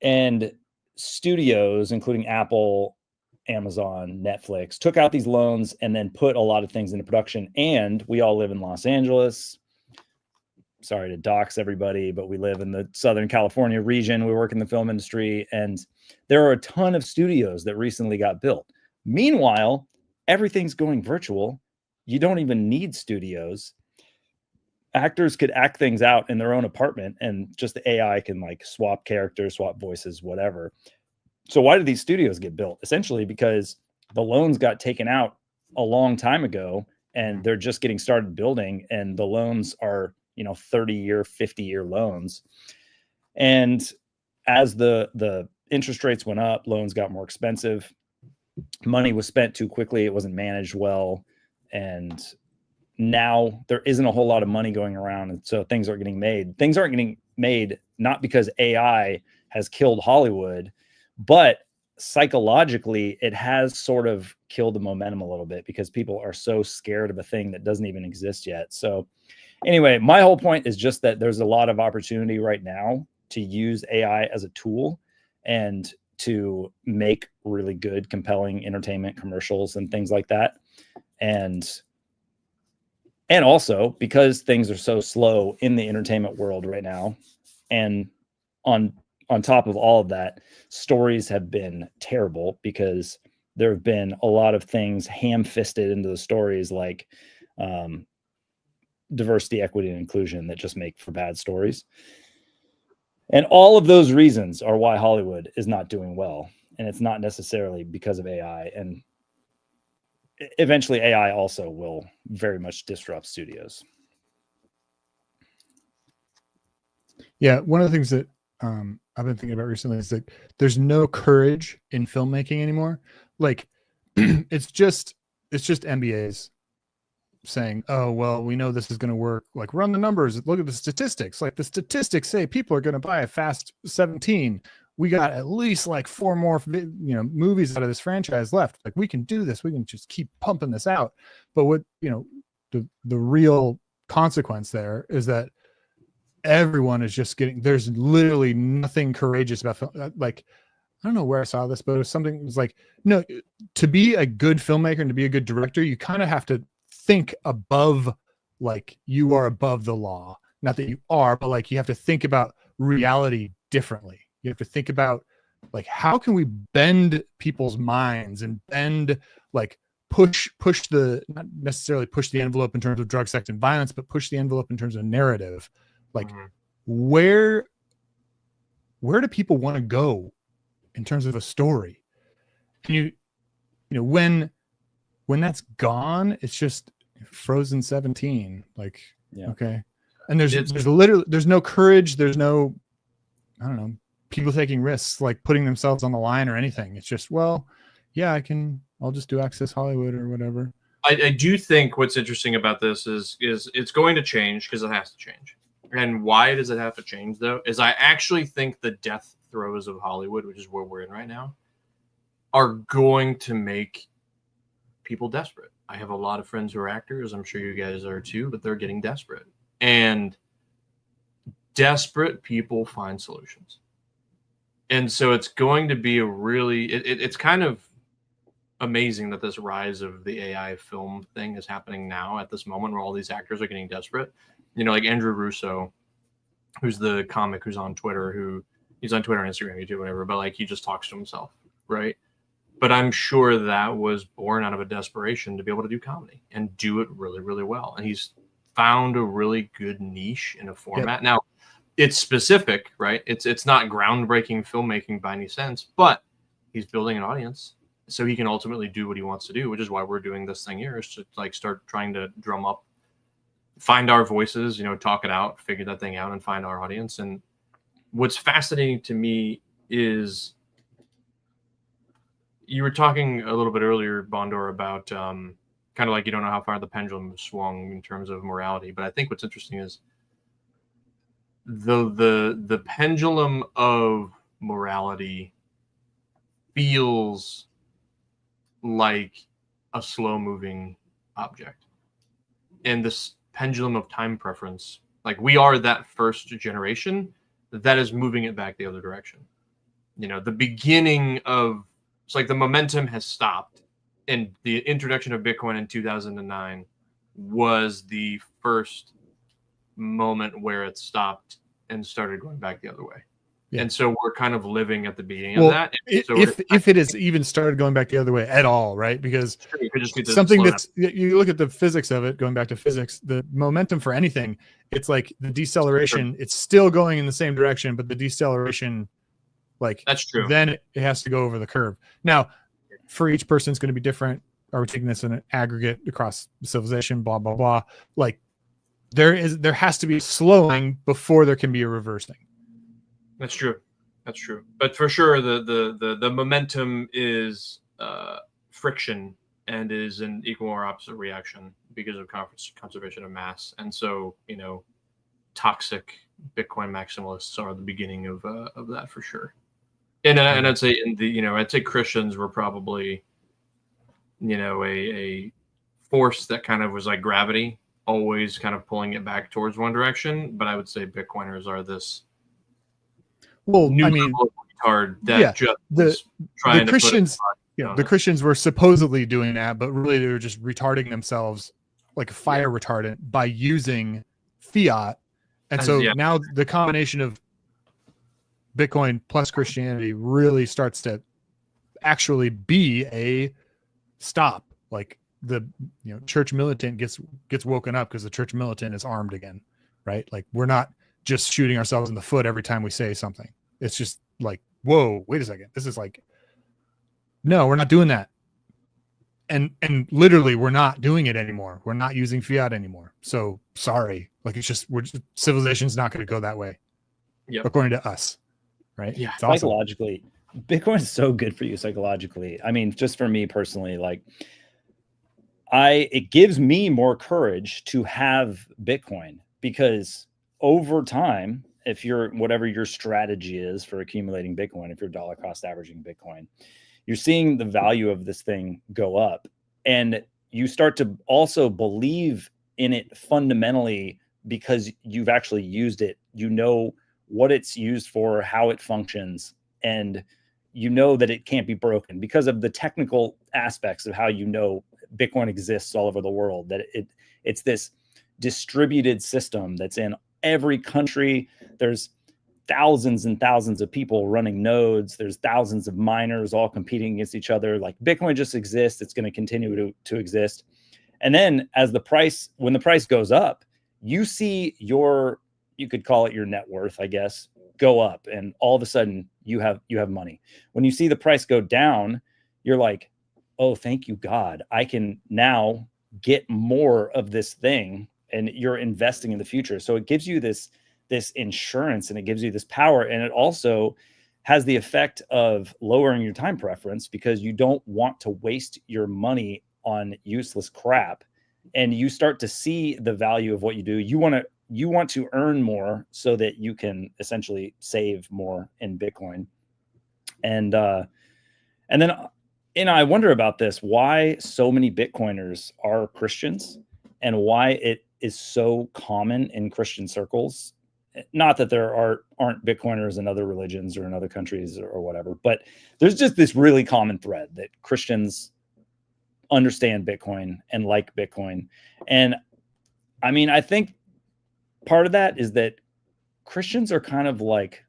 And studios, including Apple, Amazon, Netflix, took out these loans and then put a lot of things into production. And we all live in Los Angeles. Sorry to dox everybody, but we live in the Southern California region. We work in the film industry, and there are a ton of studios that recently got built. Meanwhile, everything's going virtual. You don't even need studios. Actors could act things out in their own apartment, and just the AI can like swap characters, swap voices, whatever. So why did these studios get built? Essentially because the loans got taken out a long time ago, and they're just getting started building, and the loans are 30-year, 50-year loans. And as the interest rates went up, loans got more expensive. Money was spent too quickly. It wasn't managed well. And now there isn't a whole lot of money going around. And so things aren't getting made. Things aren't getting made not because AI has killed Hollywood, but psychologically it has sort of killed the momentum a little bit because people are so scared of a thing that doesn't even exist yet. So anyway, my whole point is just that there's a lot of opportunity right now to use AI as a tool and to make really good, compelling entertainment commercials and things like that. And also because things are so slow in the entertainment world right now, and on top of all of that, stories have been terrible because there have been a lot of things ham-fisted into the stories, like diversity, equity, and inclusion, that just make for bad stories. And all of those reasons are why Hollywood is not doing well. And it's not necessarily because of AI. And eventually AI also will very much disrupt studios. Yeah, one of the things that I've been thinking about recently is that there's no courage in filmmaking anymore. Like it's just MBAs saying, oh, well, we know this is going to work. Like, run the numbers. Look at the statistics. Like, the statistics say people are going to buy a Fast 17. We got at least like 4 more, movies out of this franchise left. Like, we can do this. We can just keep pumping this out. But what, the real consequence there is that everyone is just there's literally nothing courageous about film. Like, I don't know where I saw this, but it was something. It was like, no, to be a good filmmaker and to be a good director, you kind of have to think above, like, you are above the law. Not that you are, but like, you have to think about reality differently. You have to think about, like, how can we bend people's minds and like push not necessarily push the envelope in terms of drug, sex, and violence, but push the envelope in terms of narrative. Like, where do people want to go in terms of a story? And when that's gone, it's just Frozen 17. Like, yeah. Okay. And there's no courage. There's no, I don't know, people taking risks, like putting themselves on the line or anything. It's just, well, yeah, I'll just do Access Hollywood or whatever. I do think what's interesting about this is it's going to change because it has to change. And why does it have to change, though, is I actually think the death throes of Hollywood, which is where we're in right now, are going to make people desperate. I have a lot of friends who are actors. I'm sure you guys are too, but they're getting desperate. And desperate people find solutions. And so it's going to be a really, it's kind of amazing that this rise of the AI film thing is happening now at this moment where all these actors are getting desperate. You know, like Andrew Russo, who's the comic who's on Twitter, he's on Twitter and Instagram, YouTube, whatever, but like he just talks to himself, right? But I'm sure that was born out of a desperation to be able to do comedy and do it really, really well. And he's found a really good niche in a format. Yep. Now, it's specific, right? It's not groundbreaking filmmaking by any sense, but he's building an audience, so he can ultimately do what he wants to do, which is why we're doing this thing here, is to like start trying to drum up, find our voices, you know, talk it out, figure that thing out, and find our audience. And what's fascinating to me is you were talking a little bit earlier, Bondor, about kind of like you don't know how far the pendulum swung in terms of morality. But I think what's interesting is the pendulum of morality feels like a slow-moving object. And this pendulum of time preference, like we are that first generation that is moving it back the other direction. You know, the beginning of, it's like the momentum has stopped, and the introduction of Bitcoin in 2009 was the first moment where it stopped and started going back the other way. Yeah. And so we're kind of living at the beginning of that. So if it has even started going back the other way at all, right? Because something that's, you look at the physics of it, going back to physics, the momentum for anything, it's like the deceleration, it's still going in the same direction, but the deceleration, like, that's true. Then it has to go over the curve. Now, for each person, it's going to be different. Are we taking this in an aggregate across civilization, blah, blah, blah. Like there has to be slowing before there can be a reversing. That's true. That's true. But for sure, the momentum is friction and is an equal or opposite reaction because of conservation of mass. And so, you know, toxic Bitcoin maximalists are the beginning of that for sure. And I'd say I'd say Christians were probably, you know, a force that kind of was like gravity, always kind of pulling it back towards one direction. But I would say Bitcoiners are this. Well, I mean, the Christians, the Christians were supposedly doing that, but really they were just retarding themselves like a fire retardant by using fiat. And so now the combination of Bitcoin plus Christianity really starts to actually be a stop. Like the church militant gets woken up because the church militant is armed again, right? Like we're not just shooting ourselves in the foot every time we say something. It's just like, whoa, wait a second. This is like, no, we're not doing that. And literally we're not doing it anymore. We're not using fiat anymore. So sorry. Like civilization's not going to go that way. Yep. According to us. Right. Yeah. Psychologically, Bitcoin is so good for you psychologically. I mean, just for me personally, like it gives me more courage to have Bitcoin because over time, if you're whatever your strategy is for accumulating Bitcoin, if you're dollar cost averaging Bitcoin, you're seeing the value of this thing go up, and you start to also believe in it fundamentally because you've actually used it. You know what it's used for, how it functions, and you know that it can't be broken because of the technical aspects of how Bitcoin exists all over the world, that it's this distributed system that's in every country. There's thousands and thousands of people running nodes. There's thousands of miners all competing against each other. Like Bitcoin just exists. It's going to continue to exist. And then when the price goes up, you see you could call it your net worth, I guess, go up. And all of a sudden you have money. When you see the price go down, you're like, oh, thank you, God. I can now get more of this thing. And you're investing in the future. So it gives you this insurance and it gives you this power. And it also has the effect of lowering your time preference because you don't want to waste your money on useless crap. And you start to see the value of what you do. You want to earn more so that you can essentially save more in Bitcoin. And then, I wonder about this, why so many Bitcoiners are Christians and why it is so common in Christian circles. Not that there aren't Bitcoiners in other religions or in other countries or whatever, but there's just this really common thread that Christians understand Bitcoin and like Bitcoin. And I mean, I think part of that is that Christians are kind of like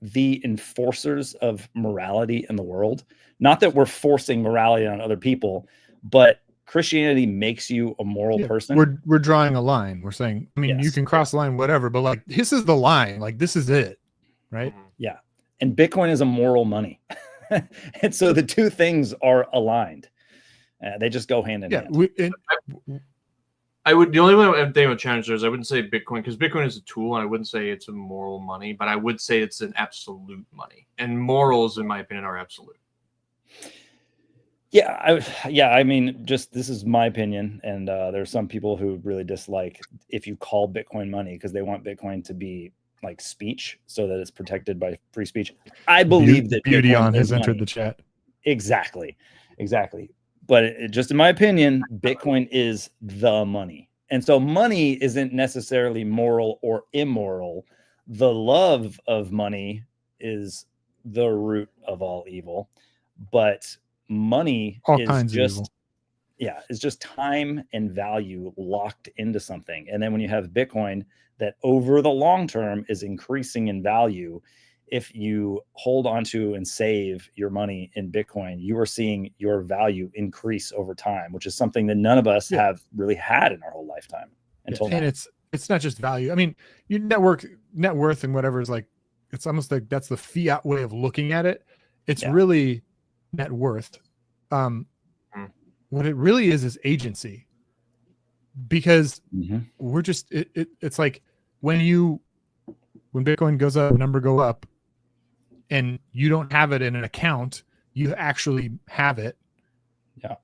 the enforcers of morality in the world. Not that we're forcing morality on other people, but Christianity makes you a moral person. We're drawing a line. We're saying, I mean, you Yes. can cross the line, whatever, but like this is the line. Like this is it, right? Mhm. Yeah. And Bitcoin is a moral money. And so the two things are aligned. They just go hand in Yeah. hand. I would, the only thing I would challenge there is I wouldn't say Bitcoin, because Bitcoin is a tool, and I wouldn't say it's a moral money, but I would say it's an absolute money. And morals, in my opinion, are absolute. Yeah, I mean, just this is my opinion, and there's some people who really dislike if you call Bitcoin money because they want Bitcoin to be like speech, so that it's protected by free speech. I believe that Beauty Bitcoin on has is entered money. the chat. Exactly. But just in my opinion, Bitcoin is the money, and so money isn't necessarily moral or immoral. The love of money is the root of all evil, but money All is kinds of just evil. it's just time and value locked into something. And then when you have Bitcoin that over the long term is increasing in value, if you hold onto and save your money in Bitcoin, you are seeing your value increase over time, which is something that none of us have really had in our whole lifetime until now. And it's not just value. I mean, your net worth and whatever is like, it's almost like that's the fiat way of looking at it. It's really net worth. What it really is agency, because we're just it's like when Bitcoin goes up, number go up, and you don't have it in an account, you actually have it. Yeah,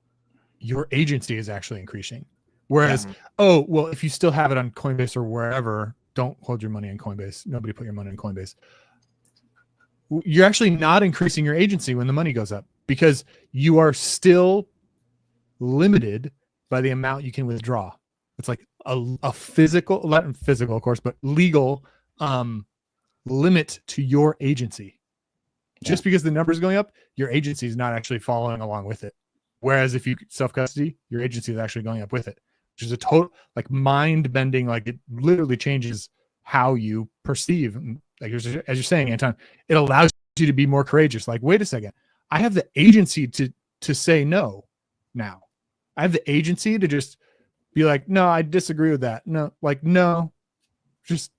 your agency is actually increasing. Whereas, oh well, if you still have it on Coinbase or wherever, don't hold your money in Coinbase. Nobody put your money in Coinbase. You're actually not increasing your agency when the money goes up, because you are still limited by the amount you can withdraw. It's like a physical, not physical, of course, but legal limit to your agency. Just because the number is going up, your agency is not actually following along with it. Whereas if you self-custody, your agency is actually going up with it, which is a total like mind bending. Like it literally changes how you perceive. Like as you're saying, Anton, it allows you to be more courageous. Like, wait a second, I have the agency to say no. Now I have the agency to just be like, no, I disagree with that. No, like, no, just,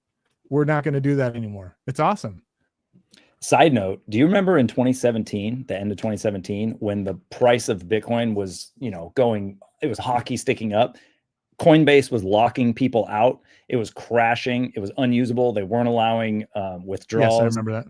we're not going to do that anymore. It's awesome. Side note, do you remember in 2017, the end of 2017, when the price of Bitcoin was, going, it was hockey sticking up? Coinbase was locking people out. It was crashing. It was unusable. They weren't allowing withdrawals. Yes, I remember that.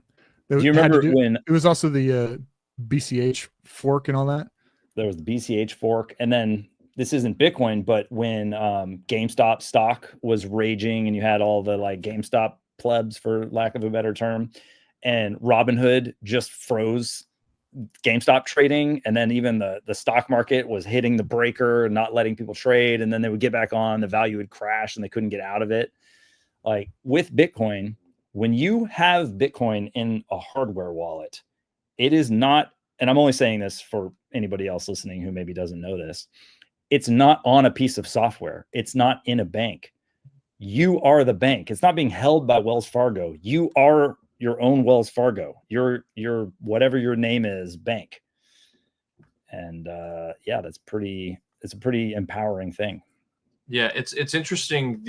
Do you remember when it was also the BCH fork and all that? There was the BCH fork, and then this isn't Bitcoin, but when GameStop stock was raging and you had all the like GameStop plebs, for lack of a better term, and Robinhood just froze GameStop trading, and then even the stock market was hitting the breaker and not letting people trade, and then they would get back on, the value would crash and they couldn't get out of it. Like with Bitcoin, when you have Bitcoin in a hardware wallet, it is not, and I'm only saying this for anybody else listening who maybe doesn't know this, it's not on a piece of software. It's not in a bank. You are the bank. It's not being held by Wells Fargo. You are your own Wells Fargo. Your whatever your name is, bank. And it's a pretty empowering thing. Yeah, it's interesting.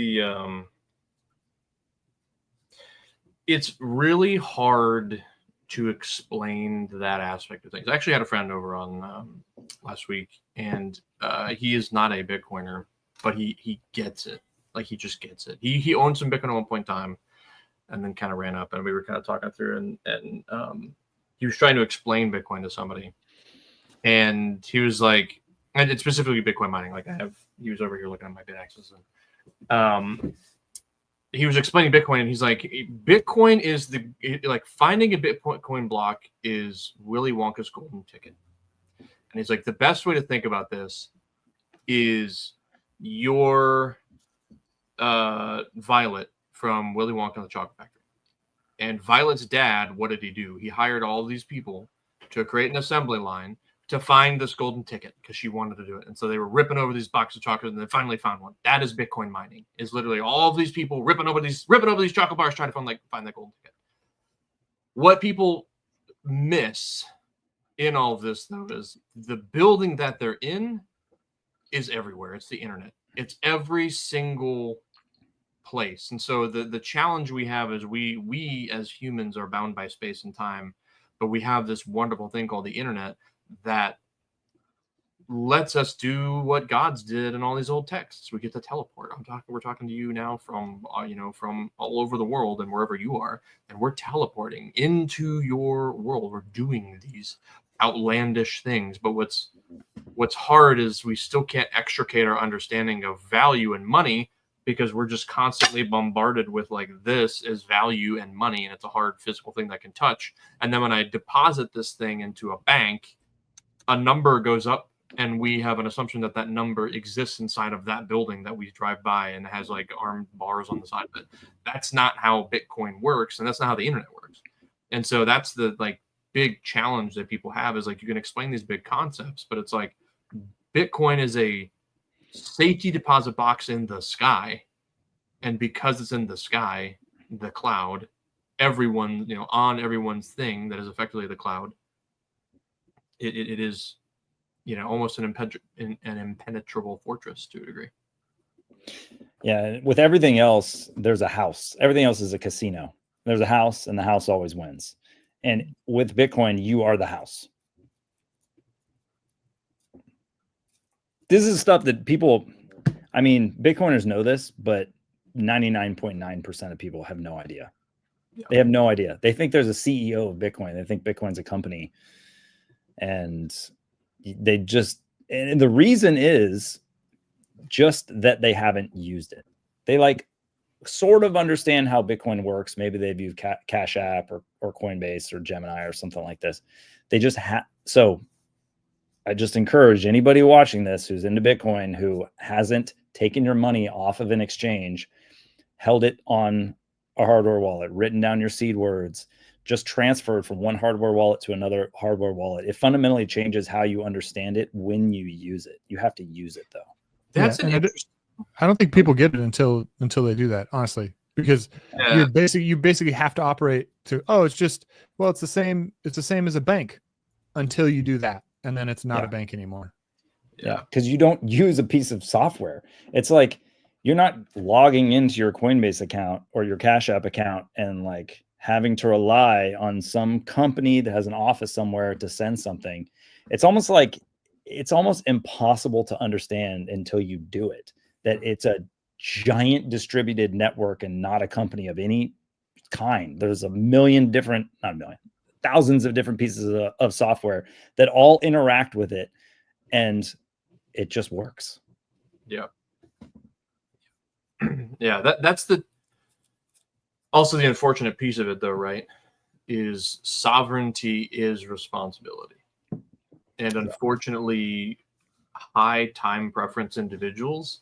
It's really hard to explain that aspect of things. I actually had a friend over on last week, and he is not a Bitcoiner, but he gets it. Like he just gets it. He owned some Bitcoin at one point in time, and then kind of ran up, and we were kind of talking through, and he was trying to explain Bitcoin to somebody, and he was like, and it's specifically Bitcoin mining. Like he was over here looking at my BitAccess, and he was explaining Bitcoin, and he's like, Bitcoin is like finding a Bitcoin block is Willy Wonka's golden ticket. And he's like, the best way to think about this is your Violet from Willy Wonka and the Chocolate Factory. And Violet's dad, what did he do? He hired all these people to create an assembly line to find this golden ticket because she wanted to do it. And so they were ripping over these boxes of chocolate and they finally found one. That is Bitcoin mining, is literally all of these people ripping over these chocolate bars trying to find that golden ticket. What people miss in all of this, though, is the building that they're in is everywhere. It's the internet. It's every single place. And so the challenge we have is we as humans are bound by space and time, but we have this wonderful thing called the internet that lets us do what gods did in all these old texts. We get to teleport. We're talking to you now from from all over the world and wherever you are, and we're teleporting into your world. We're doing these outlandish things, but what's hard is we still can't extricate our understanding of value and money because we're just constantly bombarded with like, this is value and money, and it's a hard physical thing that I can touch. And then when I deposit this thing into a bank, a number goes up and we have an assumption that that number exists inside of that building that we drive by and has like armed bars on the side of it. That's not how Bitcoin works, and that's not how the internet works. And so that's the like big challenge that people have, is like, you can explain these big concepts, but it's like Bitcoin is a safety deposit box in the sky, and because it's in the sky, the cloud, everyone, on everyone's thing that is effectively the cloud, it is almost an impenetrable fortress to a degree. Yeah, with everything else, there's a house. Everything else is a casino. There's a house, and the house always wins. And with Bitcoin, you are the house. This is stuff that people, Bitcoiners know this, but 99.9% of people have no idea. Yeah. They have no idea. They think there's a CEO of Bitcoin. They think Bitcoin's a company. And and the reason is just that they haven't used it. They sort of understand how Bitcoin works. Maybe they've used Cash App or Coinbase or Gemini or something like this. They just so I just encourage anybody watching this who's into Bitcoin, who hasn't taken your money off of an exchange, held it on a hardware wallet, written down your seed words, just transferred from one hardware wallet to another hardware wallet. It fundamentally changes how you understand it when you use it. You have to use it, though. That's I don't think people get it until they do that, honestly, because you basically have to operate to, it's the same as a bank until you do that, and then it's not a bank anymore. Yeah, because you don't use a piece of software. It's like you're not logging into your Coinbase account or your Cash App account and having to rely on some company that has an office somewhere to send something. It's almost impossible to understand until you do it, that it's a giant distributed network and not a company of any kind. There's thousands of different pieces of software that all interact with it, and it just works. Yeah. Yeah, that's also the unfortunate piece of it, though, right? Is sovereignty is responsibility. And unfortunately, high time preference individuals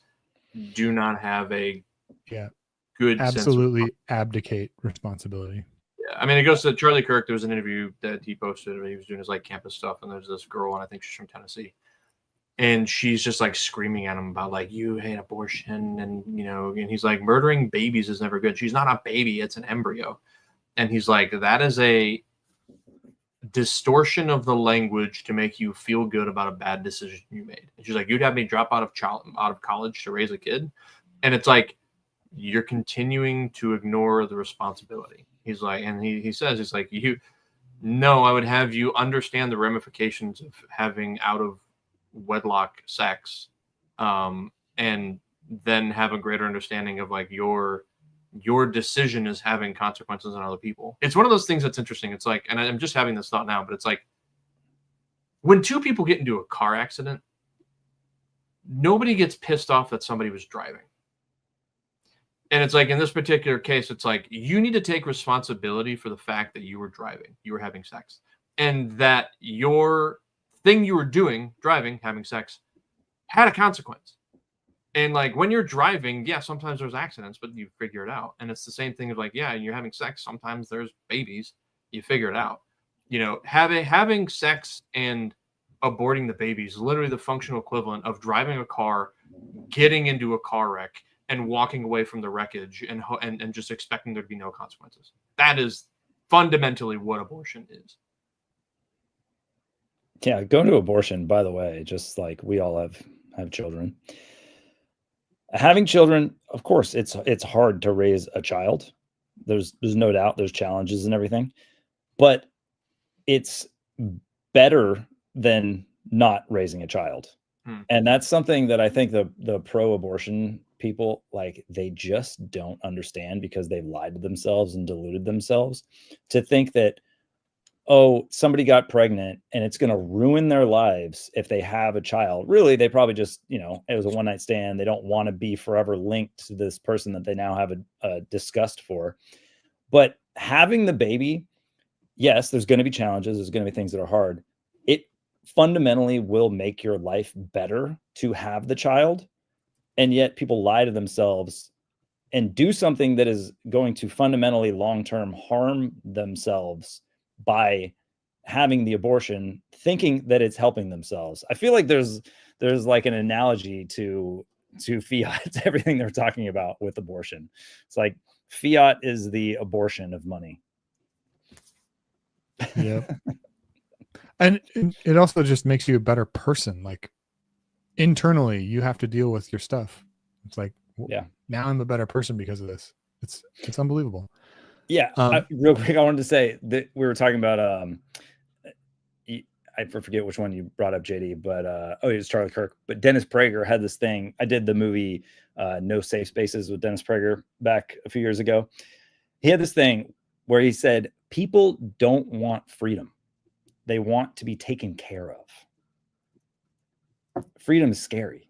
do not have a good absolutely abdicate responsibility. Yeah, it goes to Charlie Kirk. There was an interview that he posted when he was doing his campus stuff, and there's this girl, and I think she's from Tennessee, and she's just screaming at him about you hate abortion, and and he's like, murdering babies is never good. She's not a baby, it's an embryo. And he's like, that is a distortion of the language to make you feel good about a bad decision you made. And she's like, you'd have me drop out of college to raise a kid. And it's like, you're continuing to ignore the responsibility. He's like, and he says, it's like, I would have you understand the ramifications of having out of wedlock sex, and then have a greater understanding of your decision is having consequences on other people. It's one of those things that's interesting. It's like, and I'm just having this thought now, but it's like, when two people get into a car accident, nobody gets pissed off that somebody was driving. And it's like, in this particular case, it's like, you need to take responsibility for the fact that you were driving, you were having sex, and that your thing you were doing, driving, having sex, had a consequence. And when you're driving, sometimes there's accidents, but you figure it out. And it's the same thing of you're having sex. Sometimes there's babies, you figure it out. Having sex and aborting the baby is literally the functional equivalent of driving a car, getting into a car wreck, and walking away from the wreckage and just expecting there to be no consequences. That is fundamentally what abortion is. Yeah, going to abortion, by the way, just like we all have children. Having children, of course, it's hard to raise a child. There's no doubt there's challenges and everything, but it's better than not raising a child. And that's something that I think the pro-abortion people, like, they just don't understand, because they've lied to themselves and deluded themselves to think that, oh, somebody got pregnant and it's going to ruin their lives if they have a child. Really, they probably just, it was a one-night stand. They don't want to be forever linked to this person that they now have a disgust for. But having the baby, yes, there's going to be challenges. There's going to be things that are hard. It fundamentally will make your life better to have the child. And yet people lie to themselves and do something that is going to fundamentally long-term harm themselves by having the abortion, thinking that it's helping themselves. I feel like there's like an analogy to Fiat, everything they're talking about with abortion. It's like Fiat is the abortion of money. Yeah. And it also just makes you a better person. Like, internally, you have to deal with your stuff. It's like, yeah, now I'm a better person because of this. It's unbelievable. Yeah. Real quick, I wanted to say that we were talking about I forget which one you brought up, JD, but it was Charlie Kirk. But Dennis Prager had this thing. I did the movie No Safe Spaces with Dennis Prager back a few years ago. He had this thing where he said, people don't want freedom. They want to be taken care of. Freedom is scary.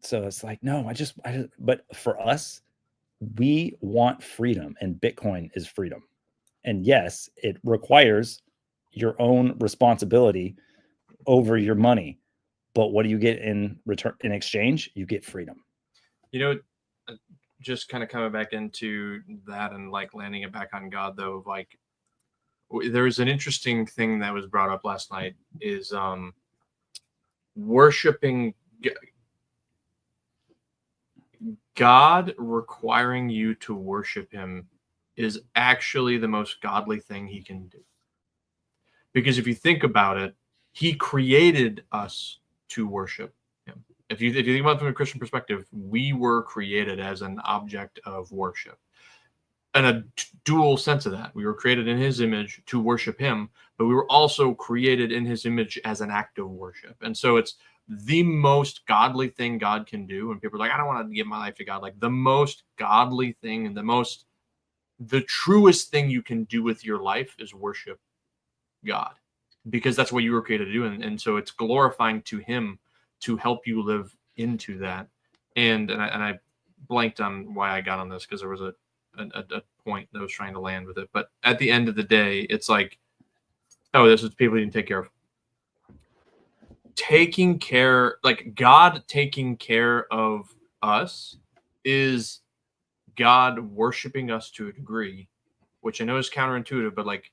So it's like, no, I just, but for us, we want freedom, and Bitcoin is freedom. And yes, it requires your own responsibility over your money. But what do you get in return, in exchange? You get freedom. Just kind of coming back into that and like landing it back on God, though, like there's an interesting thing that was brought up last night is worshiping God. Requiring you to worship him is actually the most godly thing he can do. Because if you think about it, he created us to worship him. If you think about it from a Christian perspective, we were created as an object of worship. In a dual sense of that, we were created in his image to worship him, but we were also created in his image as an act of worship. And so it's the most godly thing God can do. And people are like, I don't want to give my life to God. Like, the most godly thing and the truest thing you can do with your life is worship God, because that's what you were created to do. And so it's glorifying to him to help you live into that. And I blanked on why I got on this, because there was a point that I was trying to land with it. But at the end of the day, it's like, oh, this is people you didn't take care of. Taking care, like God taking care of us is God worshiping us to a degree, which I know is counterintuitive, but like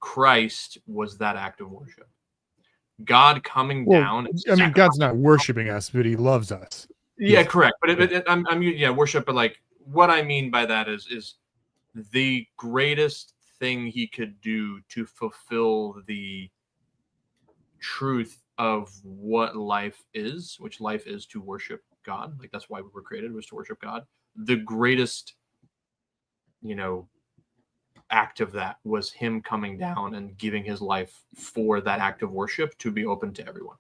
Christ was that act of worship. God coming down. I mean, God's not worshiping us, but he loves us. Yeah, correct. But I'm worship, but like what I mean by that is the greatest thing he could do to fulfill the truth of what life is, which life is to worship God. Like, that's why we were created, was to worship God. The greatest, act of that was him coming down and giving his life for that act of worship to be open to everyone.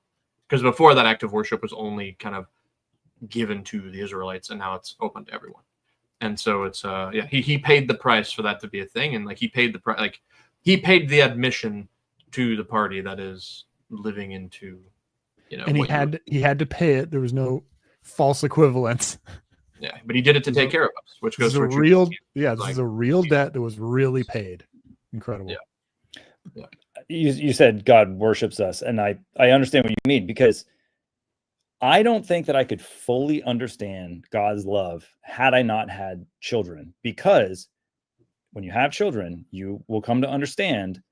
Because before, that act of worship was only kind of given to the Israelites, and now it's open to everyone. And so it's he paid the price for that to be a thing, and like he paid the price, like he paid the admission to the party that is living into, and he had to pay it. There was no false equivalence. Yeah, but he did it to take care of us, which goes for real. Yeah, this is a real debt that was really paid. Incredible. Yeah. You said God worships us, and I understand what you mean, because I don't think that I could fully understand God's love had I not had children, because when you have children, you will come to understand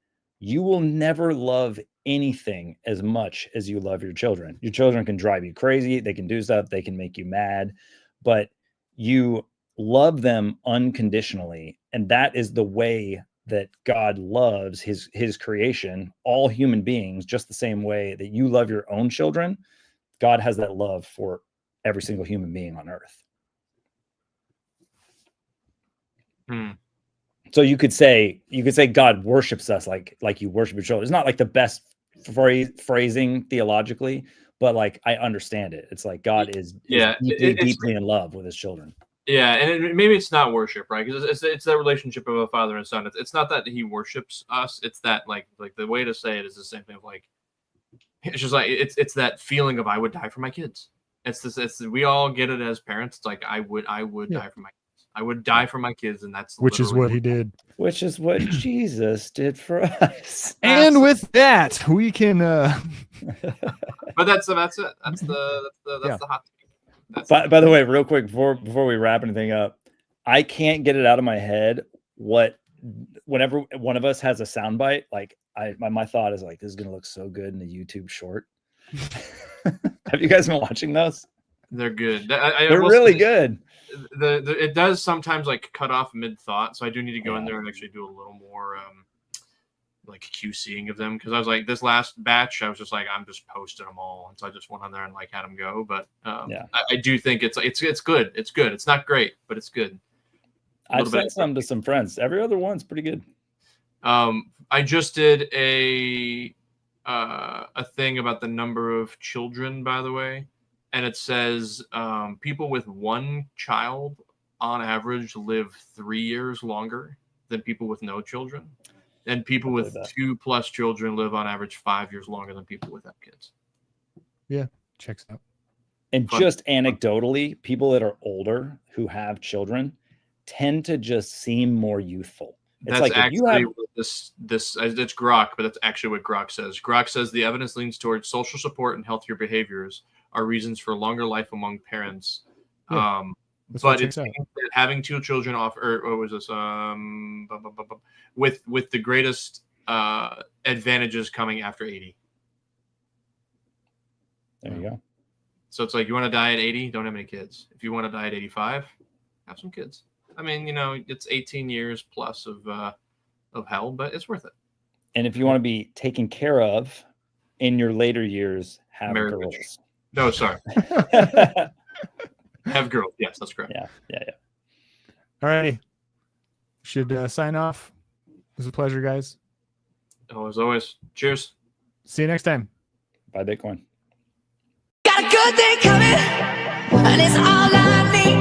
you will never love anything as much as you love your children. Your children can drive you crazy. They can do stuff. They can make you mad, but you love them unconditionally. And that is the way that God loves his creation, all human beings, just the same way that you love your own children. God has that love for every single human being on earth. So you could say God worships us like you worship your children. It's not like the best phrasing theologically, but like I understand it. It's like God is deeply in love with his children. Yeah, and maybe it's not worship, right? Because it's that relationship of a father and son. It's not that he worships us. It's that like the way to say it is the same thing. Like it's just like it's that feeling of I would die for my kids. It's this. It's we all get it as parents. It's like I would die for my kids. I would die for my kids, and that's which is what he did. Which is what Jesus did for us. And with that, we can. But that's it. That's the hot. By the way, real quick before we wrap anything up, I can't get it out of my head whenever one of us has a soundbite, like my thought is like, this is gonna look so good in a YouTube short. Have you guys been watching those? They're good. They're really good. It does sometimes like cut off mid thought, so I do need to go in there and actually do a little more like QCing of them, because I was like, this last batch I was just like, I'm just posting them all, and so I just went on there and like had them go. But I do think it's good. It's good. It's not great, but it's good. I've sent some to some friends. Every other one's pretty good. I just did a thing about the number of children, by the way, and it says people with one child on average live 3 years longer than people with no children. And people with 2+ children live on average 5 years longer than people without kids. Yeah, checks out. And just anecdotally, people that are older who have children tend to just seem more youthful. It's that's like actually what this it's Grok, but that's actually what Grok says. Grok says the evidence leans towards social support and healthier behaviors are reasons for longer life among parents. Yeah. But it's having 2 children off, or what was this? With the greatest advantages coming after 80. There you go. So it's like, you want to die at 80, don't have any kids. If you want to die at 85, have some kids. I mean, it's 18 years plus of hell, but it's worth it. And if you want to be taken care of in your later years, have girls. No, sorry. Have girls. Yes, that's correct. Yeah. All righty. Should sign off. It was a pleasure, guys. Oh, as always. Cheers. See you next time. Buy Bitcoin. Got a good thing coming, and it's all I need.